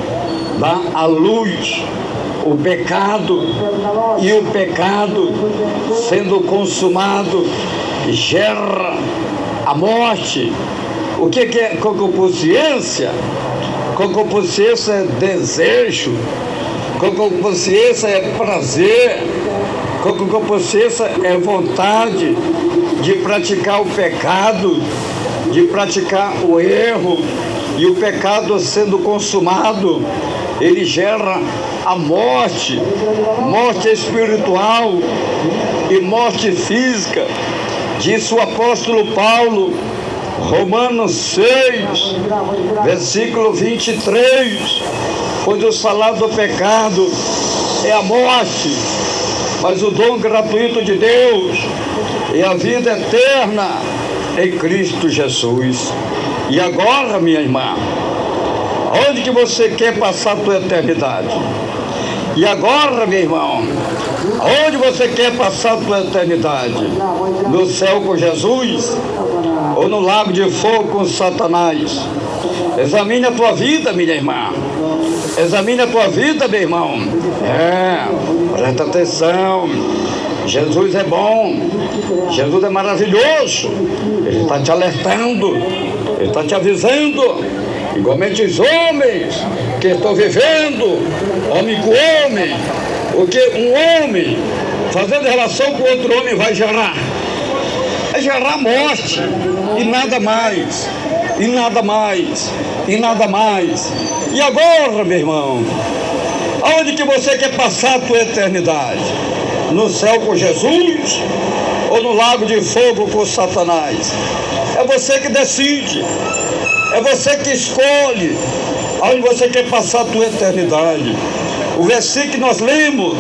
A: dá à luz o pecado, e o pecado, sendo consumado, gera a morte. O que é concupiscência? Concupiscência é desejo, concupiscência é prazer, concupiscência é vontade de praticar o pecado, de praticar o erro. E o pecado sendo consumado, ele gera a morte, morte espiritual e morte física. Disse o apóstolo Paulo, Romanos 6, versículo 23, pois o salário do pecado é a morte, mas o dom gratuito de Deus é a vida eterna em Cristo Jesus. E agora, minha irmã, onde que você quer passar a tua eternidade? E agora, meu irmão, onde você quer passar a tua eternidade? No céu com Jesus ou no lago de fogo com Satanás? Examine a tua vida, minha irmã. Examine a tua vida, meu irmão. Presta atenção. Jesus é bom. Jesus é maravilhoso. Ele está te alertando. Ele está te avisando. Igualmente os homens que estão vivendo, homem com homem, porque um homem fazendo relação com outro homem vai gerar. É gerar morte e nada mais. E nada mais. E nada mais. E agora, meu irmão, aonde que você quer passar a tua eternidade? No céu com Jesus ou no lago de fogo com Satanás? É você que decide. É você que escolhe aonde você quer passar a tua eternidade. O versículo que nós lemos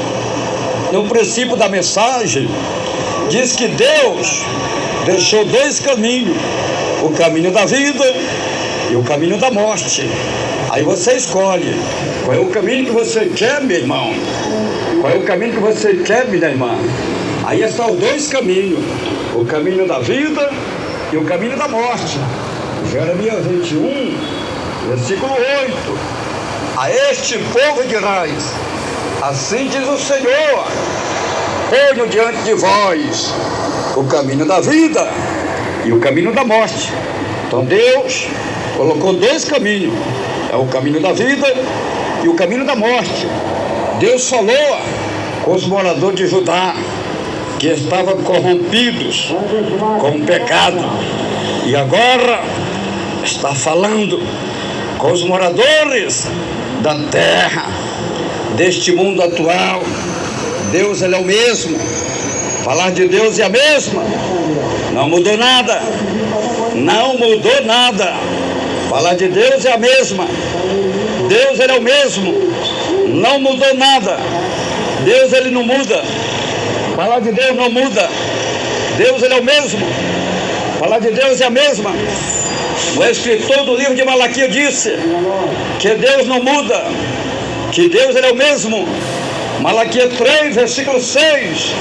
A: no princípio da mensagem diz que Deus deixou dois caminhos: o caminho da vida e o caminho da morte. Aí você escolhe qual é o caminho que você quer, meu irmão. Qual é o caminho que você quer, minha irmã? Aí são os dois caminhos: o caminho da vida e o caminho da morte. Jeremias 21, versículo 8: a este povo dirás, assim diz o Senhor, ponho diante de vós o caminho da vida e o caminho da morte. Então Deus colocou dois caminhos: é o caminho da vida e o caminho da morte. Deus falou com os moradores de Judá, que estavam corrompidos com o pecado, e agora está falando com os moradores da terra, deste mundo atual. Deus, ele é o mesmo. Falar de Deus é a mesma. Não mudou nada. Não mudou nada. Falar de Deus é a mesma. Deus, ele é o mesmo. Não mudou nada. Deus, ele não muda. Falar de Deus não muda. Deus, ele é o mesmo. Falar de Deus é a mesma. O escritor do livro de Malaquias disse que Deus não muda, que Deus, ele é o mesmo. Malaquias 3, versículo 6.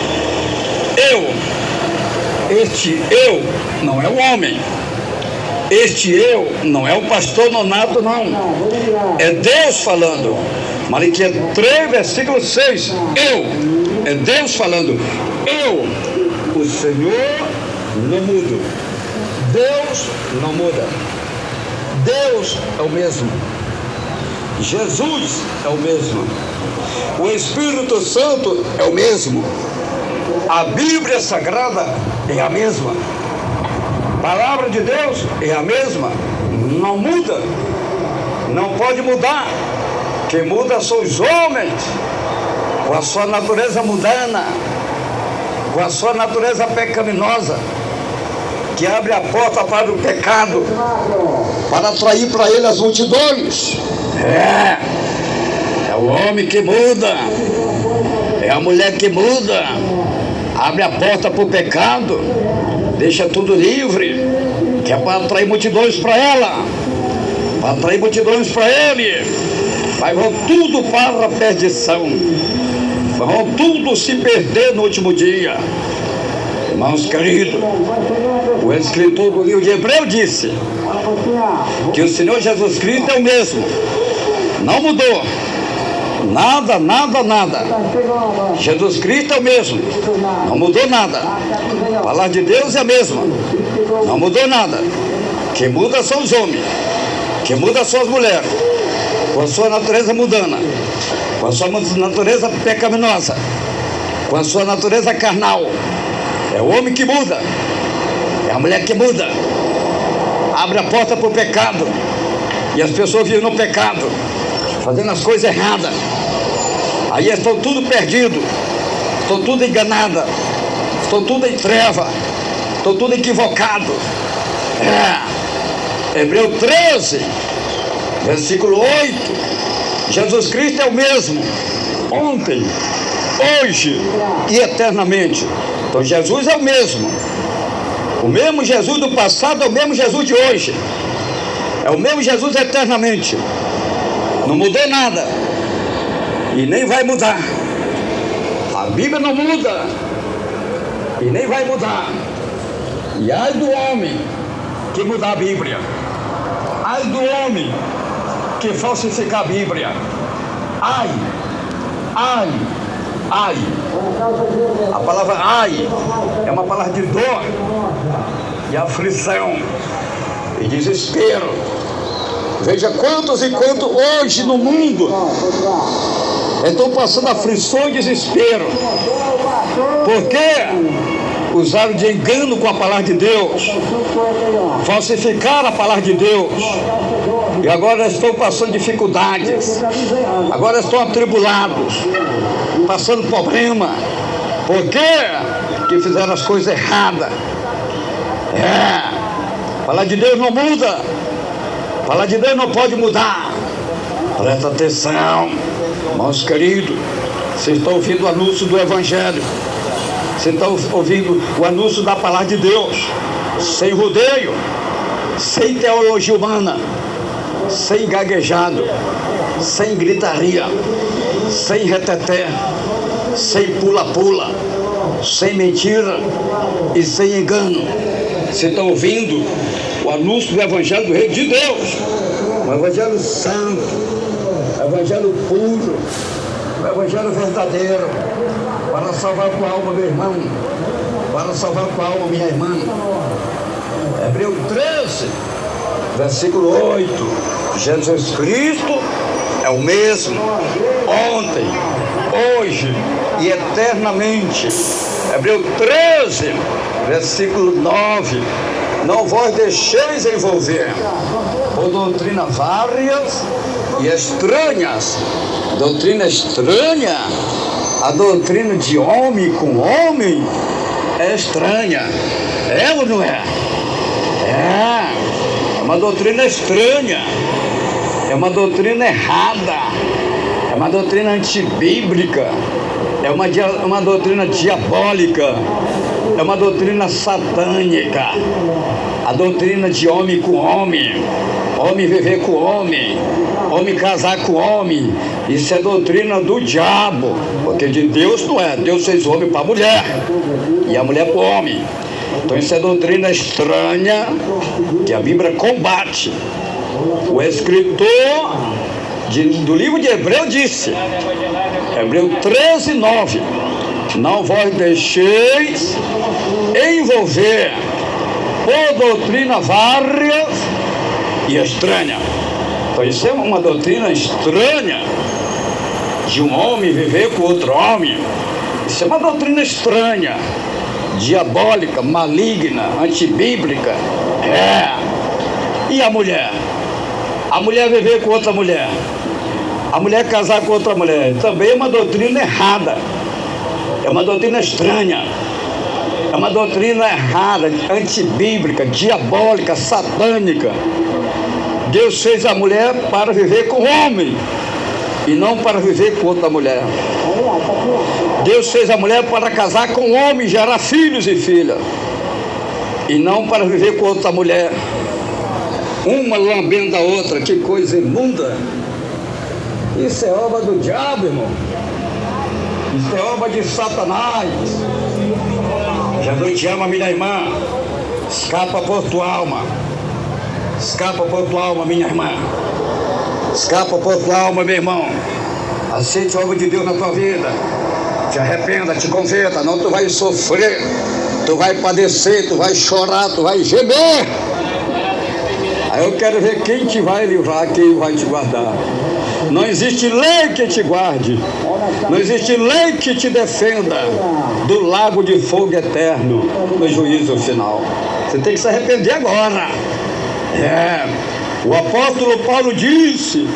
A: Este eu não é o homem. Este eu não é o pastor Nonato, não. É Deus falando. Malaquias 3, versículo 6. É Deus falando. O Senhor, não mudo. Deus não muda. Deus é o mesmo. Jesus é o mesmo. O Espírito Santo é o mesmo. A Bíblia Sagrada é a mesma. A palavra de Deus é a mesma. Não muda. Não pode mudar. Quem muda são os homens, com a sua natureza mundana, com a sua natureza pecaminosa, que abre a porta para o pecado, para atrair para ele as multidões. É o homem que muda, é a mulher que muda, abre a porta para o pecado, deixa tudo livre, que é para atrair multidões para ela, para atrair multidões para ele. Mas vão tudo para a perdição, vão tudo se perder no último dia. Irmãos queridos, o escritor do livro de Hebreus disse que o Senhor Jesus Cristo é o mesmo, não mudou, nada, nada, nada. Jesus Cristo é o mesmo, não mudou nada. A palavra de Deus é a mesma, não mudou nada. Quem muda são os homens, quem muda são as mulheres, com a sua natureza mundana, com a sua natureza pecaminosa, com a sua natureza carnal. É o homem que muda, é a mulher que muda, abre a porta para o pecado, e as pessoas vivem no pecado, fazendo as coisas erradas. Aí estão tudo perdidos, estão tudo enganadas, estão tudo em treva, estão tudo equivocado. Hebreus 13, versículo 8, Jesus Cristo é o mesmo, ontem, hoje e eternamente. Então Jesus é o mesmo. O mesmo Jesus do passado é o mesmo Jesus de hoje. É o mesmo Jesus eternamente. Não mudou nada. E nem vai mudar. A Bíblia não muda. E nem vai mudar. E ai do homem que mudar a Bíblia. Ai do homem que falsificar a Bíblia. Ai, ai, ai. A palavra ai é uma palavra de dor e aflição e desespero. Veja quantos e quantos hoje no mundo estão passando aflição e desespero. Porque usaram de engano com a palavra de Deus, falsificaram a palavra de Deus, e agora estão passando dificuldades, agora estão atribulados, passando problema. Por quê? Que fizeram as coisas erradas. A palavra de Deus não muda. A palavra de Deus não pode mudar. Presta atenção, irmãos queridos. Vocês estão ouvindo o anúncio do Evangelho. Vocês estão ouvindo o anúncio da palavra de Deus. Sem rodeio, sem teologia humana, sem gaguejado, sem gritaria, sem reteté, sem pula-pula, sem mentira e sem engano. Vocês estão ouvindo o anúncio do Evangelho do Reino de Deus. O Evangelho santo, o Evangelho puro, o Evangelho verdadeiro, para salvar a tua alma, meu irmão, para salvar a tua alma, minha irmã. Hebreus 13, versículo 8. Jesus Cristo é o mesmo, ontem, hoje e eternamente. Hebreus 13, versículo 9. Não vos deixeis envolver por doutrinas várias e estranhas. Doutrina estranha, a doutrina de homem com homem é estranha. É ou não é? É uma doutrina estranha, é uma doutrina errada, é uma doutrina antibíblica, é uma doutrina diabólica, é uma doutrina satânica, a doutrina de homem com homem, homem viver com homem, homem casar com homem. Isso é doutrina do diabo, porque de Deus não é. Deus fez o homem para a mulher e a mulher para o homem. Então isso é doutrina estranha que a Bíblia combate. O escritor do livro de Hebreus disse, Hebreus 13, 9: não vos deixeis envolver por doutrina várias e estranha. Então isso é uma doutrina estranha de um homem viver com outro homem. Isso é uma doutrina estranha, diabólica, maligna, antibíblica. E a mulher? A mulher viver com outra mulher, a mulher casar com outra mulher, também é uma doutrina errada, é uma doutrina estranha, é uma doutrina errada, antibíblica, diabólica, satânica. Deus fez a mulher para viver com o homem e não para viver com outra mulher. Deus fez a mulher para casar com o homem, gerar filhos e filhas, e não para viver com outra mulher, uma lambendo a outra. Que coisa imunda! Isso é obra do diabo, irmão. Isso é obra de Satanás. Jesus te ama, minha irmã. Escapa por tua alma. Escapa por tua alma, minha irmã. Escapa por tua alma, meu irmão. Aceite a obra de Deus na tua vida. Te arrependa, te converta. Não, tu vai sofrer, tu vai padecer, tu vai chorar, tu vai gemer. Aí eu quero ver quem te vai livrar, quem vai te guardar. Não existe lei que te guarde, não existe lei que te defenda do lago de fogo eterno no juízo final. Você tem que se arrepender agora. O apóstolo Paulo disse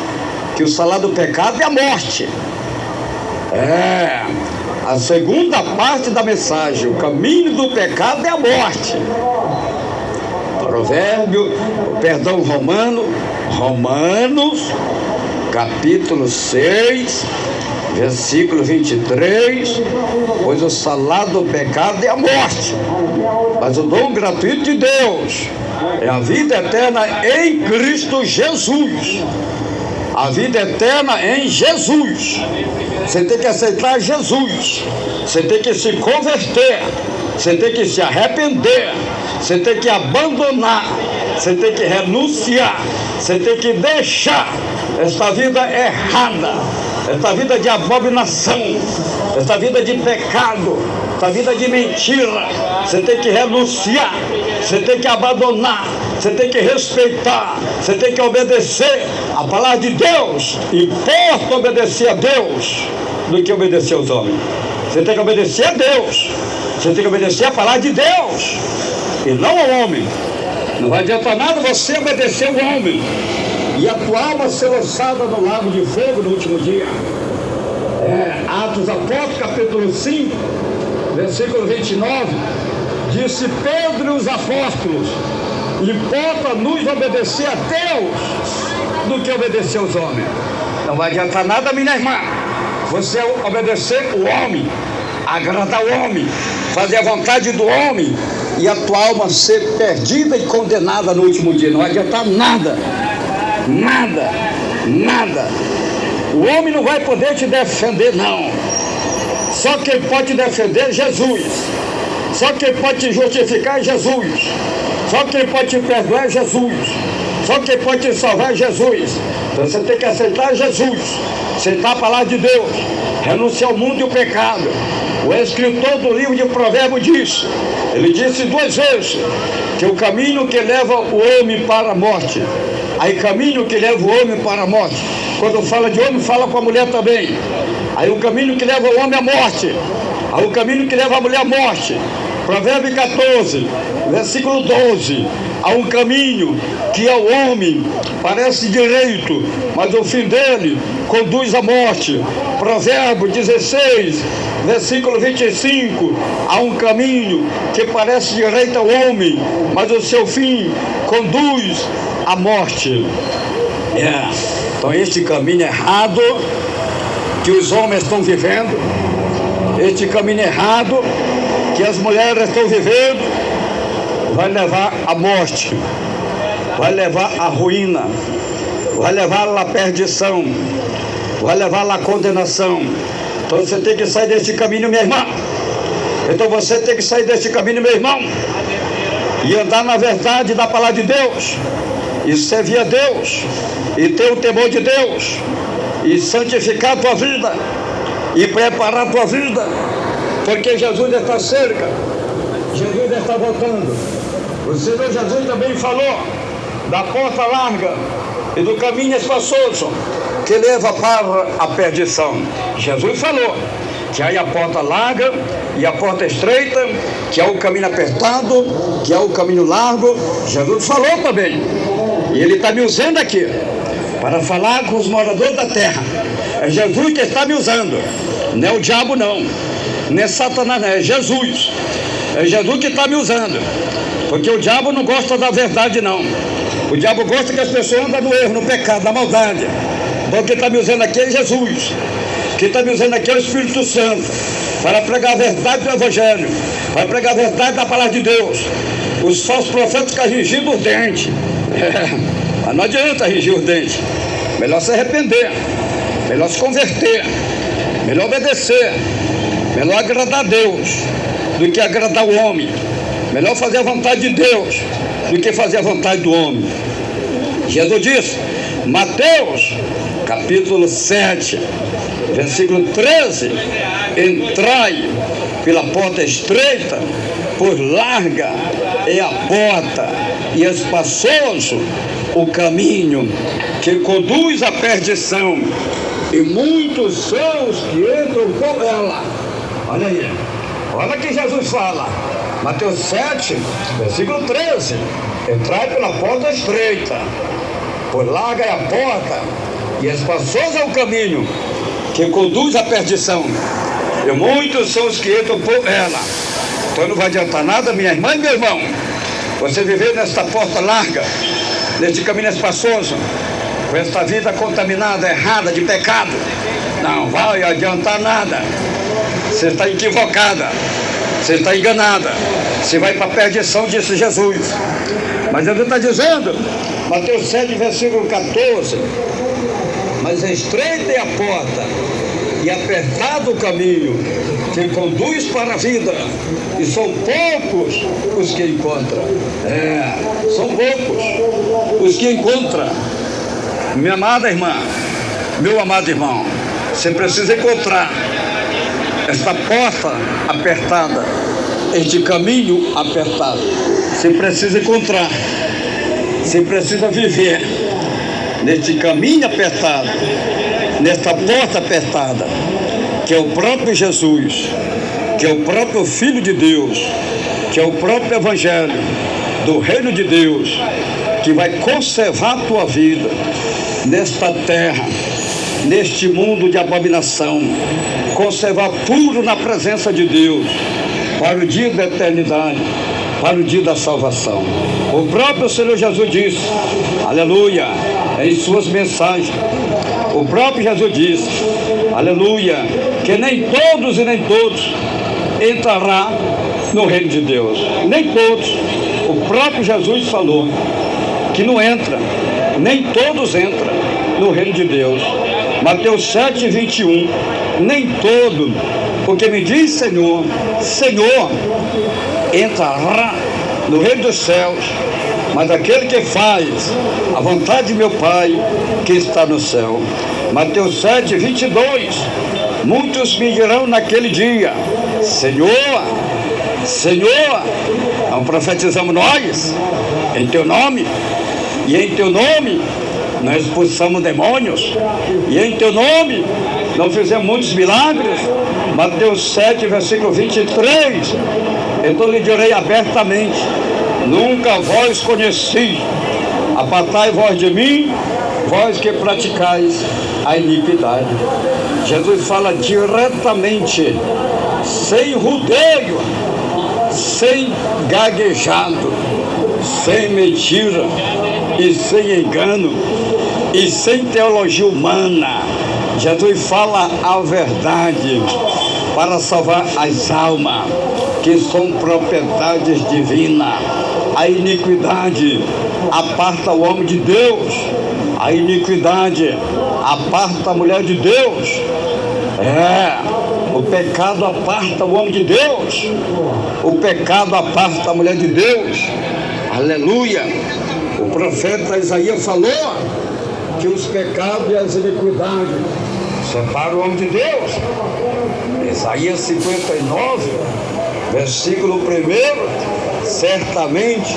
A: que o salário do pecado é a morte. A segunda parte da mensagem, o caminho do pecado é a morte. Romanos, capítulo 6, versículo 23, pois o salário do pecado é a morte, mas o dom gratuito de Deus é a vida eterna em Cristo Jesus. A vida eterna em Jesus. Você tem que aceitar Jesus, você tem que se converter, você tem que se arrepender, você tem que abandonar, você tem que renunciar, você tem que deixar esta vida errada, esta vida de abominação, esta vida de pecado, esta vida de mentira. Você tem que renunciar, você tem que abandonar, você tem que respeitar, você tem que obedecer a palavra de Deus. Importa obedecer a Deus do que obedecer aos homens. Você tem que obedecer a Deus, você tem que obedecer a palavra de Deus e não ao homem. Não vai adiantar nada você obedecer ao homem e a tua alma ser lançada no lago de fogo no último dia. Atos Apóstolos, capítulo 5, versículo 29, disse Pedro e os apóstolos: importa-nos obedecer a Deus do que obedecer aos homens. Não vai adiantar nada, minha irmã, você obedecer o homem, agradar o homem, fazer a vontade do homem e a tua alma ser perdida e condenada no último dia. Não vai adiantar nada, nada, nada. O homem não vai poder te defender, não. Só quem pode te defender é Jesus. Só quem pode te justificar é Jesus. Só quem pode te perdoar é Jesus. Só quem pode te salvar é Jesus. Então você tem que aceitar Jesus, aceitar a palavra de Deus, renunciar ao mundo e ao pecado. O escritor do livro de Provérbios disse, ele disse 2 vezes, que o caminho que leva o homem para a morte, aí caminho que leva o homem para a morte. Quando fala de homem, fala com a mulher também. Aí o caminho que leva o homem à morte, aí o caminho que leva a mulher à morte. Provérbios 14, versículo 12. Há um caminho que ao homem parece direito, mas o fim dele conduz à morte. Provérbios 16, versículo 25. Há um caminho que parece direito ao homem, mas o seu fim conduz à morte. Então este caminho errado que os homens estão vivendo, este caminho errado que as mulheres estão vivendo, vai levar à morte, vai levar à ruína, vai levar à perdição, vai levar à condenação. Então você tem que sair deste caminho, minha irmã. Então você tem que sair deste caminho, meu irmão, e andar na verdade da palavra de Deus, e servir a Deus, e ter o temor de Deus, e santificar a tua vida, e preparar a tua vida, porque Jesus está cerca, Jesus está voltando. O Senhor Jesus também falou da porta larga e do caminho espaçoso que leva para a perdição. Jesus falou que há a porta larga e a porta estreita, que há o caminho apertado, que há o caminho largo. Jesus falou também, e Ele está me usando aqui para falar com os moradores da terra. É Jesus que está me usando, não é o diabo não, não é Satanás não, é Jesus. É Jesus que está me usando, porque o diabo não gosta da verdade não. O diabo gosta que as pessoas andam no erro, no pecado, na maldade. Então quem está me usando aqui é Jesus. Quem está me usando aqui é o Espírito Santo, para pregar a verdade do Evangelho, para pregar a verdade da palavra de Deus. Os falsos profetas ficam ringindo os dentes. Mas não adianta ringir os dentes. Melhor se arrepender, melhor se converter, melhor obedecer, melhor agradar a Deus do que agradar o homem. Melhor fazer a vontade de Deus do que fazer a vontade do homem. Jesus disse, Mateus capítulo 7, versículo 13, entrai pela porta estreita, pois larga é a porta e espaçoso o caminho que conduz à perdição, e muitos são os que entram por ela. Olha aí, olha que Jesus fala, Mateus 7, versículo 13, entrai pela porta estreita, pois larga é a porta e espaçoso é o caminho que conduz à perdição, e muitos são os que entram por ela. Então não vai adiantar nada, minha irmã e meu irmão, você viver nesta porta larga, neste caminho espaçoso, com esta vida contaminada, errada, de pecado, Não vai adiantar nada. Você está equivocada. Você está enganada. Você vai para a perdição, disse Jesus. Mas ele está dizendo, Mateus 7, versículo 14, mas estreita é a porta e apertado o caminho que conduz para a vida, e são poucos os que encontram. São poucos os que encontram. Minha amada irmã, meu amado irmão, você precisa encontrar esta porta apertada, este caminho apertado. Você precisa encontrar, você precisa viver neste caminho apertado, nesta porta apertada, que é o próprio Jesus, que é o próprio Filho de Deus, que é o próprio Evangelho do Reino de Deus, que vai conservar a tua vida nesta terra, neste mundo de abominação, conservar puro na presença de Deus, para o dia da eternidade, para o dia da salvação. O próprio Senhor Jesus disse, aleluia, em suas mensagens, o próprio Jesus disse, aleluia, que nem todos e nem todos entrará no reino de Deus. Nem todos. O próprio Jesus falou que não entra, nem todos entram no reino de Deus. Mateus 7, 21, nem todo, porque me diz Senhor, Senhor, entrará no reino dos céus, mas aquele que faz a vontade de meu Pai que está no céu. Mateus 7, 22, muitos me dirão naquele dia, Senhor, Senhor, não profetizamos nós em teu nome, e em teu nome nós expulsamos demônios, e em teu nome não fizemos muitos milagres. Mateus 7, versículo 23, então lhe direi abertamente, nunca vós conheci, apartai vós de mim, vós que praticais a iniquidade. Jesus fala diretamente, sem rodeio, sem gaguejado, sem mentira e sem engano e sem teologia humana. Jesus fala a verdade para salvar as almas que são propriedades divinas. A iniquidade aparta o homem de Deus, a iniquidade aparta a mulher de Deus, o pecado aparta o homem de Deus, o pecado aparta a mulher de Deus, aleluia. O profeta Isaías falou que os pecados e as iniquidades separam o homem de Deus. Isaías 59, versículo 1, certamente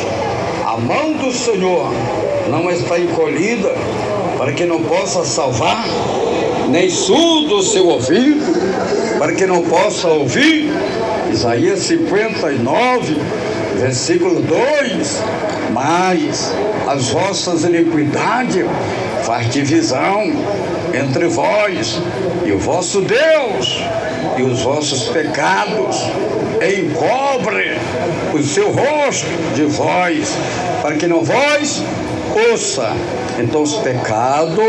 A: a mão do Senhor não está encolhida para que não possa salvar, nem surdo o seu ouvido para que não possa ouvir. Isaías 59, versículo 2, mas as vossas iniquidades faz divisão entre vós e o vosso Deus, e os vossos pecados encobre o seu rosto de vós, para que não vós ouça. Então os pecados,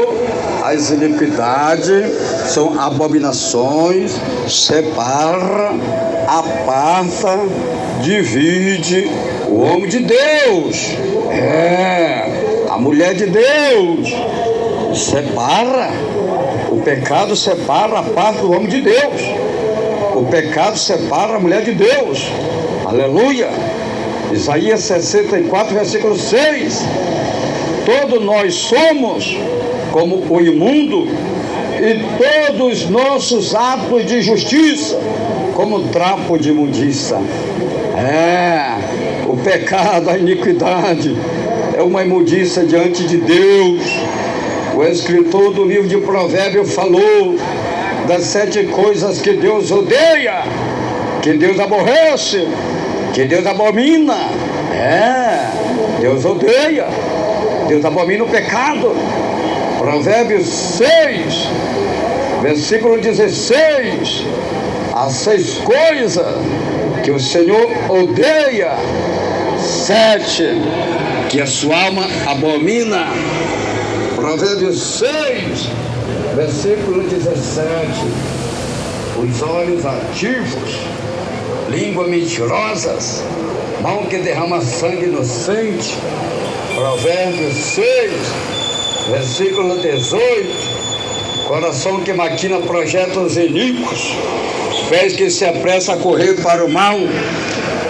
A: as iniquidades são abominações, separa, aparta, divide o homem de Deus, a mulher de Deus, separa. O pecado separa, aparta o homem de Deus. O pecado separa a mulher de Deus, aleluia. Isaías 64, versículo 6, todos nós somos como o imundo, e todos os nossos atos de justiça como trapo de imundícia. O pecado, a iniquidade é uma imundícia diante de Deus. O escritor do livro de Provérbios falou das 7 coisas que Deus odeia, que Deus aborrece, que Deus abomina. Deus odeia, Deus abomina o pecado. Provérbios 6, versículo 16, as 6 coisas que o Senhor odeia, 7 que a sua alma abomina. Provérbios 6, versículo 17, os olhos ativos, língua mentirosas, mão que derrama sangue inocente. Provérbios 6, versículo 18, coração que maquina projetos iníquos, pés que se apressa a correr para o mal.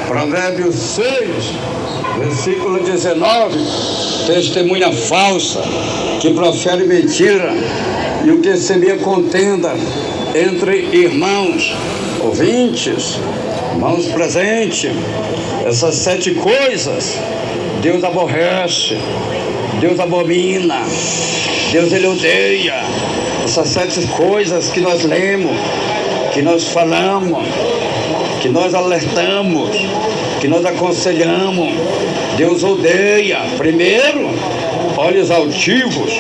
A: Provérbios 6, versículo 19, testemunha falsa, que profere mentira, e o que semeia contenda entre irmãos, ouvintes, irmãos presentes. Essas 7 coisas Deus aborrece, Deus abomina, Deus ele odeia. Essas 7 coisas que nós lemos, que nós falamos, que nós alertamos, que nós aconselhamos, Deus odeia. Primeiro, olhos altivos,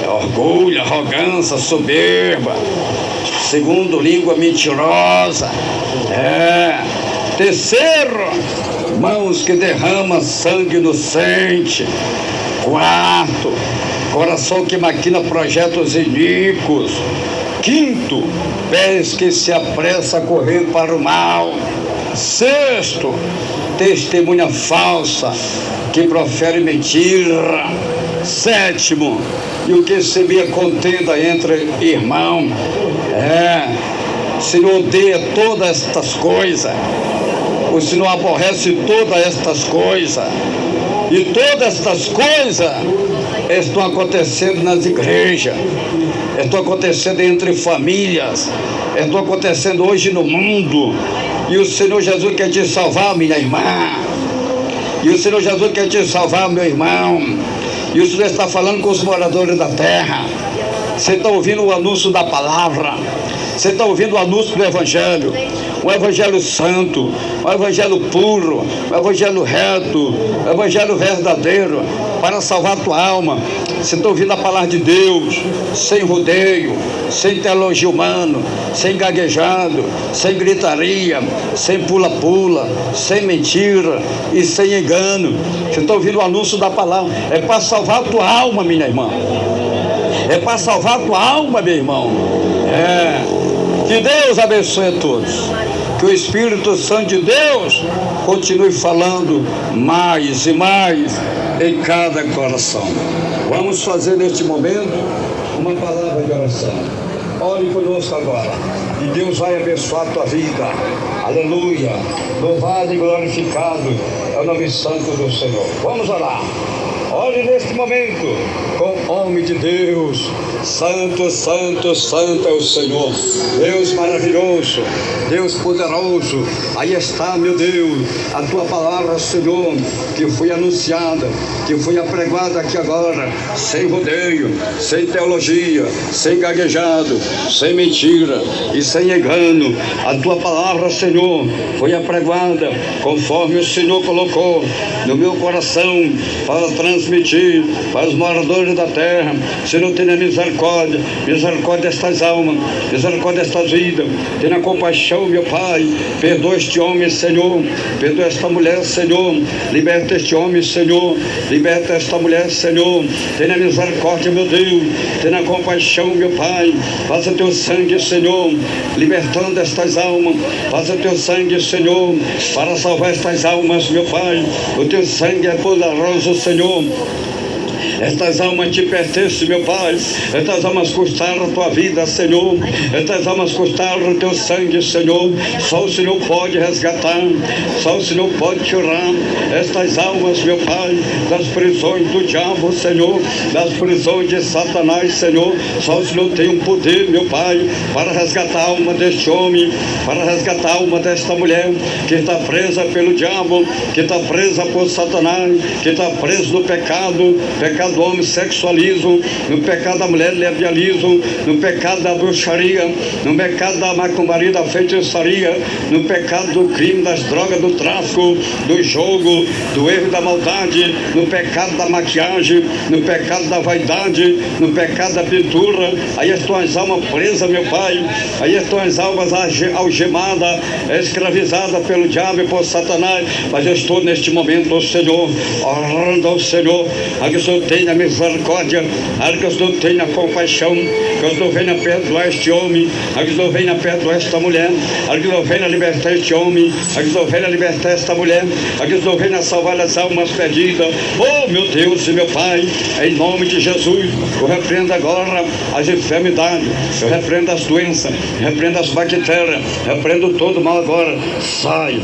A: orgulho, arrogância, soberba. Segundo, língua mentirosa. Terceiro, mãos que derramam sangue inocente. Quarto, coração que maquina projetos iníquos. Quinto, pés que se apressa a correr para o mal. Sexto, testemunha falsa, que profere mentira. Sétimo, e o que semeia contenda entre irmãos. O Senhor odeia todas estas coisas. O Senhor aborrece todas estas coisas. E todas estas coisas estão acontecendo nas igrejas, estão acontecendo entre famílias, estão acontecendo hoje no mundo. E o Senhor Jesus quer te salvar, minha irmã. E o Senhor Jesus quer te salvar, meu irmão. E o Senhor está falando com os moradores da terra. Você está ouvindo o anúncio da palavra. Você está ouvindo o anúncio do Evangelho. Um Evangelho santo, um Evangelho puro, um Evangelho reto, um Evangelho verdadeiro, para salvar a tua alma. Você está ouvindo a palavra de Deus, sem rodeio, sem teologia humana, sem gaguejado, sem gritaria, sem pula-pula, sem mentira e sem engano. Você está ouvindo o anúncio da palavra. É para salvar a tua alma, minha irmã. É para salvar a tua alma, meu irmão. Que Deus abençoe a todos. Que o Espírito Santo de Deus continue falando mais e mais em cada coração. Vamos fazer neste momento uma palavra de oração. Ore conosco agora. E Deus vai abençoar a tua vida. Aleluia. Louvado e glorificado é o nome santo do Senhor. Vamos orar. Ore neste momento com o homem de Deus. Santo, santo, santo é o Senhor. Deus maravilhoso, Deus poderoso. Aí está, meu Deus, a tua palavra, Senhor, que foi anunciada, que foi apregoada aqui agora, sem rodeio, sem teologia, sem gaguejado, sem mentira e sem engano. A tua palavra, Senhor, foi apregoada conforme o Senhor colocou no meu coração para transmitir para os moradores da terra. Senhor, tenha misericórdia, misericórdia destas almas, misericórdia destas vidas. Tenha compaixão, meu Pai. Perdoa este homem, Senhor. Perdoa esta mulher, Senhor. Liberta este homem, Senhor. Liberta esta mulher, Senhor. Tenha misericórdia, meu Deus. Tenha compaixão, meu Pai. Faça teu sangue, Senhor, libertando estas almas. Faça teu sangue, Senhor, para salvar estas almas, meu Pai. O teu sangue é poderoso, Senhor. Estas almas te pertencem, meu Pai. Estas almas custaram a tua vida, Senhor. Estas almas custaram o teu sangue, Senhor. Só o Senhor pode resgatar. Só o Senhor pode tirar estas almas, meu Pai, das prisões do diabo, Senhor, das prisões de Satanás, Senhor. Só o Senhor tem um poder, meu Pai, para resgatar a alma deste homem, para resgatar a alma desta mulher que está presa pelo diabo, que está presa por Satanás, que está preso no pecado do homossexualismo, no pecado da mulher lesbianismo, no pecado da bruxaria, no pecado da macumbaria, da feitiçaria, no pecado do crime, das drogas, do tráfico, do jogo, do erro e da maldade, no pecado da maquiagem, no pecado da vaidade, no pecado da pintura. Aí as tuas almas presas, meu Pai. Aí as tuas almas algemadas, escravizadas pelo diabo e por Satanás. Mas eu estou neste momento, ó Senhor, orando ao Senhor, a que o Senhor tenha tenha misericórdia, para que o Senhor tenha compaixão, que o Senhor venha perdoar este homem, para que o Senhor venha perdoar esta mulher, para que o Senhor venha libertar este homem, para que o Senhor venha libertar esta mulher, para que o Senhor venha salvar as almas perdidas. Oh meu Deus e meu Pai, em nome de Jesus, eu repreendo agora as enfermidades, eu repreendo as doenças, eu repreendo as bactérias, repreendo todo mal agora. Sai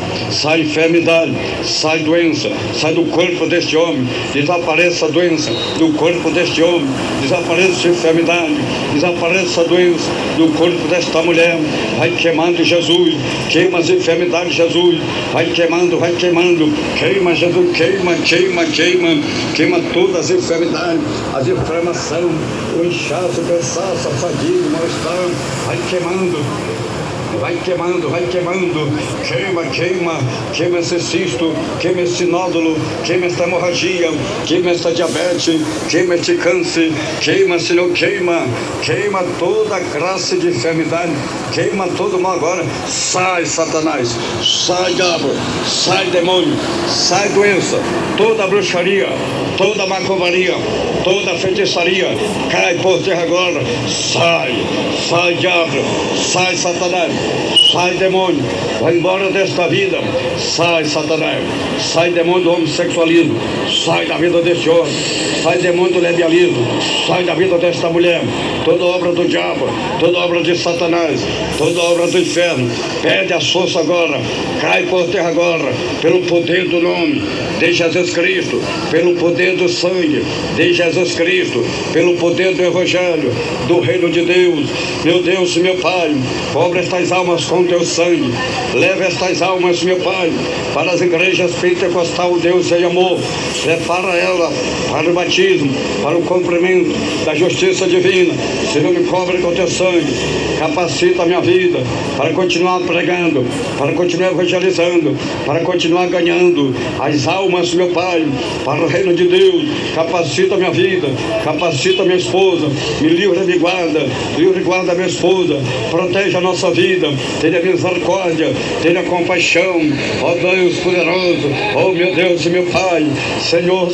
A: enfermidade, sai doença, sai do corpo deste homem, desapareça a doença do corpo deste homem, desapareça a enfermidade, desapareça a doença do corpo desta mulher. Vai queimando, Jesus, queima as enfermidades, Jesus, vai queimando, queima, Jesus, queima todas as enfermidades, as inflamações, o inchaço, o cansaço, a fadiga, o mal-estar, vai queimando, queima esse cisto, queima esse nódulo, queima esta hemorragia, queima esta diabetes, queima este câncer, queima, Senhor, queima toda a classe de enfermidade, queima todo mal agora. Sai, Satanás, sai, diabo, sai, demônio, sai, doença, toda bruxaria, toda macumbaria, toda feitiçaria, cai por terra agora. Sai, diabo, sai, Satanás, sai, demônio, vai embora desta vida. Sai, Satanás, sai, demônio do homossexualismo, sai da vida deste homem, sai, demônio do lesbianismo, sai da vida desta mulher. Toda obra do diabo, toda obra de Satanás, toda obra do inferno, perde a força agora, cai por terra agora, pelo poder do nome de Jesus Cristo, pelo poder do sangue de Jesus Cristo, pelo poder do Evangelho, do reino de Deus. Meu Deus e meu Pai, cobre estas almas com teu sangue, leva estas almas, meu Pai, para as igrejas pentecostal, Deus em amor, prepara ela para o batismo, para o cumprimento da justiça divina. Senhor, me cobre com teu sangue, capacita a minha vida para continuar pregando, para continuar evangelizando, para continuar ganhando as almas, meu Pai, para o reino de Deus. Capacita a minha vida, capacita a minha esposa, me livra, me guarda, livre e guarda a minha esposa, proteja a nossa vida, tenha misericórdia, tenha compaixão, ó Deus poderoso, ó meu Deus e meu Pai. Senhor,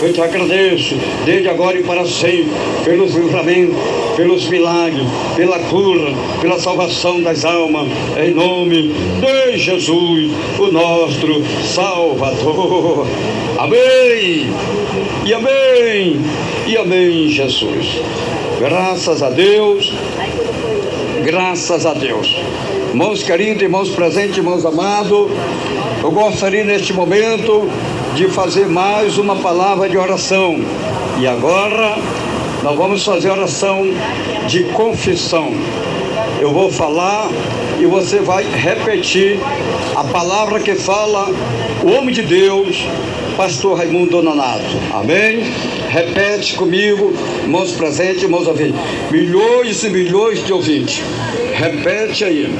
A: eu te agradeço, desde agora e para sempre, pelos livramentos, pelos milagres, pela cura, pela salvação das almas, em nome de Jesus, o nosso Salvador. Amém, e amém, e amém, Jesus. Graças a Deus, graças a Deus. Irmãos queridos, irmãos presentes, irmãos amados, eu gostaria neste momento de fazer mais uma palavra de oração. E agora nós vamos fazer oração de confissão. Eu vou falar e você vai repetir a palavra que fala o homem de Deus, pastor Raimundo Nonato. Amém? Repete comigo, irmãos presentes, irmãos ouvintes, milhões e milhões de ouvintes. Repete aí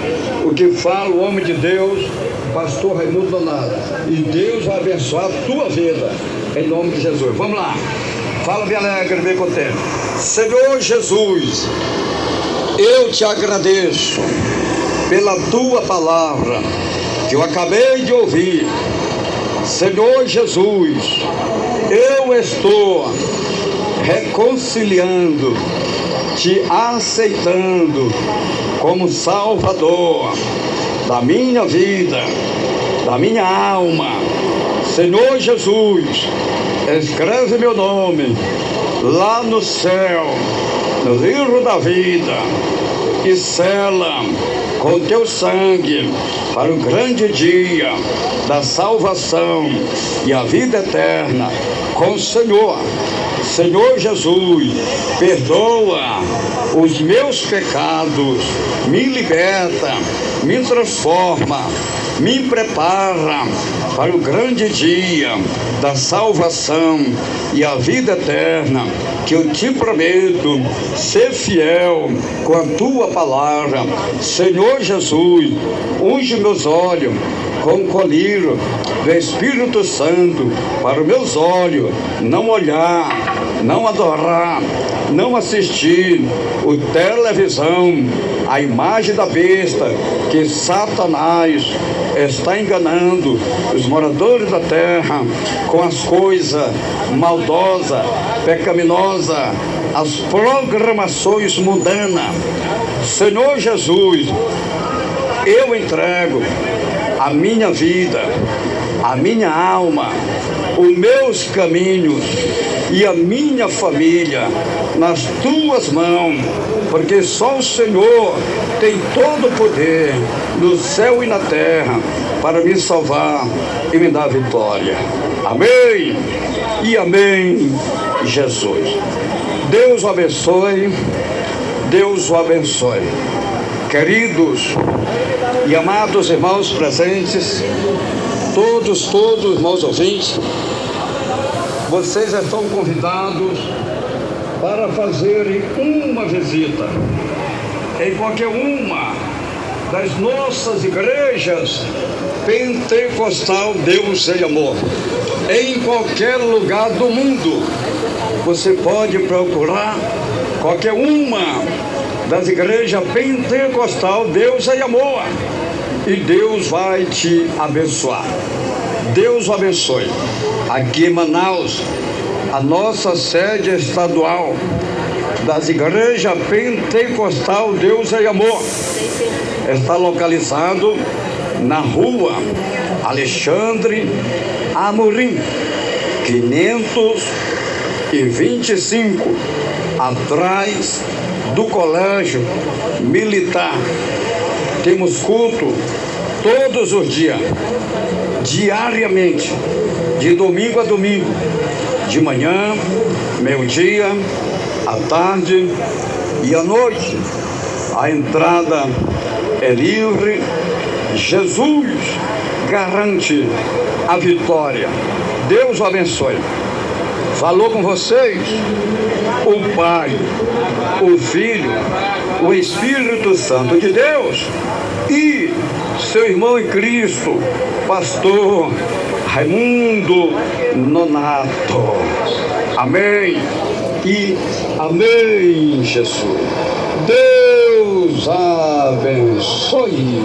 A: o que fala o homem de Deus, pastor Raimundo Nonato, e Deus vai abençoar a tua vida, em nome de Jesus. Vamos lá, fala bem alegre, bem contente. Senhor Jesus, eu te agradeço pela tua palavra que eu acabei de ouvir. Senhor Jesus, eu estou reconciliando, te aceitando como Salvador da minha vida, da minha alma. Senhor Jesus, escreve meu nome lá no céu, no livro da vida, e sela com teu sangue para o grande dia da salvação e a vida eterna com o Senhor. Senhor Jesus, perdoa os meus pecados, me liberta, me transforma, me prepara para o grande dia da salvação e a vida eterna, que eu te prometo ser fiel com a tua palavra. Senhor Jesus, unge meus olhos com o colírio do Espírito Santo, para os meus olhos não olhar, não adorar não assistir o televisão, a imagem da besta, que Satanás está enganando os moradores da terra com as coisas maldosas, pecaminosas, as programações mundanas. Senhor Jesus, eu entrego a minha vida, a minha alma, os meus caminhos e a minha família nas tuas mãos, porque só o Senhor tem todo o poder no céu e na terra para me salvar e me dar vitória. Amém e amém, Jesus. Deus o abençoe, Deus o abençoe. Queridos e amados irmãos presentes, todos irmãos ouvintes, vocês estão convidados para fazerem uma visita em qualquer uma das nossas igrejas pentecostal Deus e Amor. Em qualquer lugar do mundo, você pode procurar qualquer uma das igrejas pentecostal Deus e Amor, e Deus vai te abençoar. Deus o abençoe. Aqui em Manaus, a nossa sede estadual das igrejas pentecostal Deus e Amor está localizado na rua Alexandre Amorim, 525, atrás do Colégio Militar. Temos culto todos os dias, diariamente, de domingo a domingo, de manhã, meio-dia, à tarde e à noite. A entrada é livre. Jesus garante a vitória. Deus o abençoe. Falou com vocês o Pai, o Filho, o Espírito Santo de Deus e seu irmão em Cristo, pastor Raimundo Nonato. Amém e amém, Jesus. Deus abençoe.